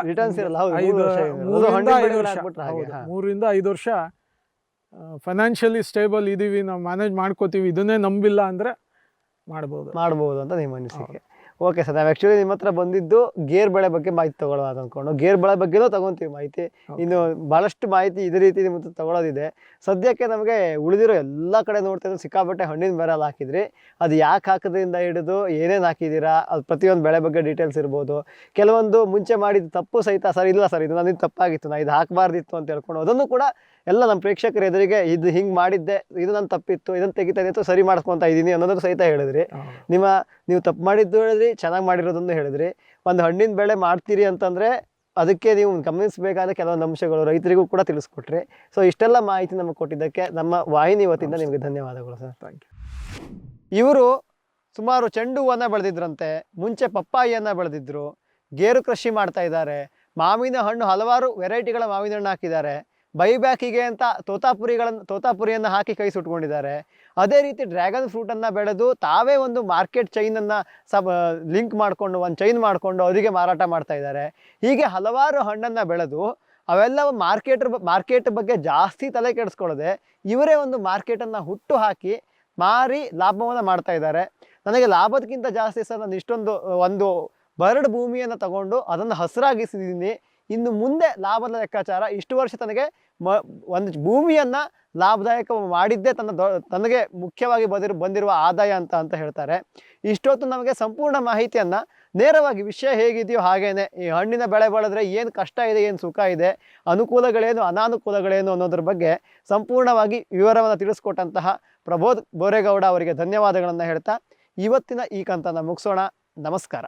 3-5 ವರ್ಷ ಫೈನಾನ್ಷಿಯಲಿ ಸ್ಟೇಬಲ್ ಇದೀವಿ, ನಾವು ಮ್ಯಾನೇಜ್ ಮಾಡ್ಕೋತೀವಿ, ಇದನ್ನೇ ನಂಬಿಲ್ಲ ಅಂದ್ರೆ ಮಾಡ್ಬೋದು ಅಂತ ನಿಮ್ಮ ಅನಿಸಿಕೆ. ಓಕೆ ಸರ್, ನಾವು ಆ್ಯಕ್ಚುಲಿ ನಿಮ್ಮ ಹತ್ರ ಬಂದಿದ್ದು ಗೇರ್ ಬೆಳೆ ಬಗ್ಗೆ ಮಾಹಿತಿ ತೊಗೊಳ್ಳೋಣ ಅಂತ ಅಂದ್ಕೊಂಡು. ಗೇರ್ ಬೆಳೆ ಬಗ್ಗೆನೂ ತೊಗೊತೀವಿ ಮಾಹಿತಿ. ಇನ್ನು ಭಾಳಷ್ಟು ಮಾಹಿತಿ ಇದೇ ರೀತಿ ನಿಮ್ಮ ಹತ್ರ ತೊಗೊಳೋದಿದೆ. ಸದ್ಯಕ್ಕೆ ನಮಗೆ ಉಳಿದಿರೋ ಎಲ್ಲ ಕಡೆ ನೋಡ್ತಾ ಸಿಕ್ಕಾಪಟ್ಟೆ ಹಣ್ಣಿನ ಮರ ಹಾಕಿದ್ರಿ. ಅದು ಯಾಕೆ ಹಾಕೋದ್ರಿಂದ ಹಿಡಿದು ಏನೇನು ಹಾಕಿದ್ದೀರಾ, ಅದು ಪ್ರತಿಯೊಂದು ಬೆಳೆ ಬಗ್ಗೆ ಡೀಟೇಲ್ಸ್ ಇರ್ಬೋದು. ಕೆಲವೊಂದು ಮುಂಚೆ ಮಾಡಿದ ತಪ್ಪು ಸಹಿತ ಸರ್ ಇಲ್ಲ ಸರ್ ಇದು ನನಗೆ ತಪ್ಪಾಗಿತ್ತು, ನಾನು ಇದು ಹಾಕಬಾರ್ದಿತ್ತು ಅಂತ ಹೇಳ್ಕೊಂಡು ಅದನ್ನು ಕೂಡ ಎಲ್ಲ ನಮ್ಮ ಪ್ರೇಕ್ಷಕರ ಎದುರಿಗೆ ಇದು ಹಿಂಗೆ ಮಾಡಿದ್ದೆ, ಇದು ನನ್ನ ತಪ್ಪಿತ್ತು, ಇದನ್ನು ತೆಗಿತಾ ಇತ್ತು, ಸರಿ ಮಾಡ್ಕೊತಾ ಇದ್ದೀನಿ ಅನ್ನೋದ್ರ ಸಹಿತ ಹೇಳಿದ್ರಿ. ನೀವು ತಪ್ಪು ಮಾಡಿದ್ದು ಹೇಳಿದ್ರಿ, ಚೆನ್ನಾಗಿ ಮಾಡಿರೋದನ್ನು ಹೇಳಿದ್ರಿ. ಒಂದು ಹಣ್ಣಿನ ಬೆಳೆ ಮಾಡ್ತೀರಿ ಅಂತಂದರೆ ಅದಕ್ಕೆ ನೀವು ಗಮನಿಸಬೇಕಾದ ಕೆಲವೊಂದು ಅಂಶಗಳು ರೈತರಿಗೂ ಕೂಡ ತಿಳಿಸ್ಕೊಟ್ರಿ. ಸೊ ಇಷ್ಟೆಲ್ಲ ಮಾಹಿತಿ ನಮಗೆ ಕೊಟ್ಟಿದ್ದಕ್ಕೆ ನಮ್ಮ ವಾಹಿನಿ ವತಿಯಿಂದ ನಿಮಗೆ ಧನ್ಯವಾದಗಳು ಸರ್. Thank you. ಇವರು ಸುಮಾರು ಚೆಂಡು ಹೂವನ್ನು ಬೆಳೆದಿದ್ರಂತೆ, ಮುಂಚೆ ಪಪ್ಪಾಯಿಯನ್ನು ಬೆಳೆದಿದ್ರು, ಗೇರು ಕೃಷಿ ಮಾಡ್ತಾ ಇದ್ದಾರೆ, ಮಾವಿನ ಹಣ್ಣು ಹಲವಾರು ವೆರೈಟಿಗಳ ಮಾವಿನ ಹಣ್ಣು ಹಾಕಿದ್ದಾರೆ, ಬೈಬ್ಯಾಕಿಗೆ ಅಂತ ತೋತಾಪುರಿಯನ್ನು ಹಾಕಿ ಕೈ ಸುಟ್ಕೊಂಡಿದ್ದಾರೆ. ಅದೇ ರೀತಿ ಡ್ರ್ಯಾಗನ್ ಫ್ರೂಟನ್ನು ಬೆಳೆದು ತಾವೇ ಒಂದು ಮಾರ್ಕೆಟ್ ಚೈನನ್ನು ಲಿಂಕ್ ಮಾಡಿಕೊಂಡು ಒಂದು ಚೈನ್ ಮಾಡಿಕೊಂಡು ಅವರಿಗೆ ಮಾರಾಟ ಮಾಡ್ತಾ ಇದ್ದಾರೆ. ಹೀಗೆ ಹಲವಾರು ಹಣ್ಣನ್ನು ಬೆಳೆದು ಅವೆಲ್ಲವೂ ಮಾರ್ಕೆಟ್ ಬಗ್ಗೆ ಜಾಸ್ತಿ ತಲೆ ಕೆಡಿಸ್ಕೊಳ್ಳದೆ ಇವರೇ ಒಂದು ಮಾರ್ಕೆಟನ್ನು ಹುಟ್ಟು ಹಾಕಿ ಮಾರಿ ಲಾಭವನ್ನು ಮಾಡ್ತಾ ಇದ್ದಾರೆ. ನನಗೆ ಲಾಭದಕ್ಕಿಂತ ಜಾಸ್ತಿ ಸರ್ ನಾನು ಇಷ್ಟೊಂದು ಒಂದು ಬರಡು ಭೂಮಿಯನ್ನು ತಗೊಂಡು ಅದನ್ನು ಹಸಿರಾಗಿಸಿದ್ದೀನಿ. ಇನ್ನು ಮುಂದೆ ಲಾಭದ ಲೆಕ್ಕಾಚಾರ ಇಷ್ಟು ವರ್ಷ ತನಗೆ ಒಂದು ಭೂಮಿಯನ್ನು ಲಾಭದಾಯಕ ಮಾಡಿದ್ದೇ ತನಗೆ ಮುಖ್ಯವಾಗಿ ಬಂದಿರುವ ಆದಾಯ ಅಂತ ಹೇಳ್ತಾರೆ. ಇಷ್ಟೊತ್ತು ನಮಗೆ ಸಂಪೂರ್ಣ ಮಾಹಿತಿಯನ್ನು ನೇರವಾಗಿ ವಿಷಯ ಹೇಗಿದೆಯೋ ಹಾಗೇನೆ ಈ ಹಣ್ಣಿನ ಬೆಳೆ ಬೆಳೆದ್ರೆ ಏನು ಕಷ್ಟ ಇದೆ, ಏನು ಸುಖ ಇದೆ, ಅನುಕೂಲಗಳೇನು ಅನಾನುಕೂಲಗಳೇನು ಅನ್ನೋದ್ರ ಬಗ್ಗೆ ಸಂಪೂರ್ಣವಾಗಿ ವಿವರವನ್ನು ತಿಳಿಸ್ಕೊಟ್ಟಂತಹ ಪ್ರಬೋಧ್ ಬೋರೇಗೌಡ ಅವರಿಗೆ ಧನ್ಯವಾದಗಳನ್ನು ಹೇಳ್ತಾ ಇವತ್ತಿನ ಈ ಕಂತನ್ನು ಮುಗಿಸೋಣ. ನಮಸ್ಕಾರ.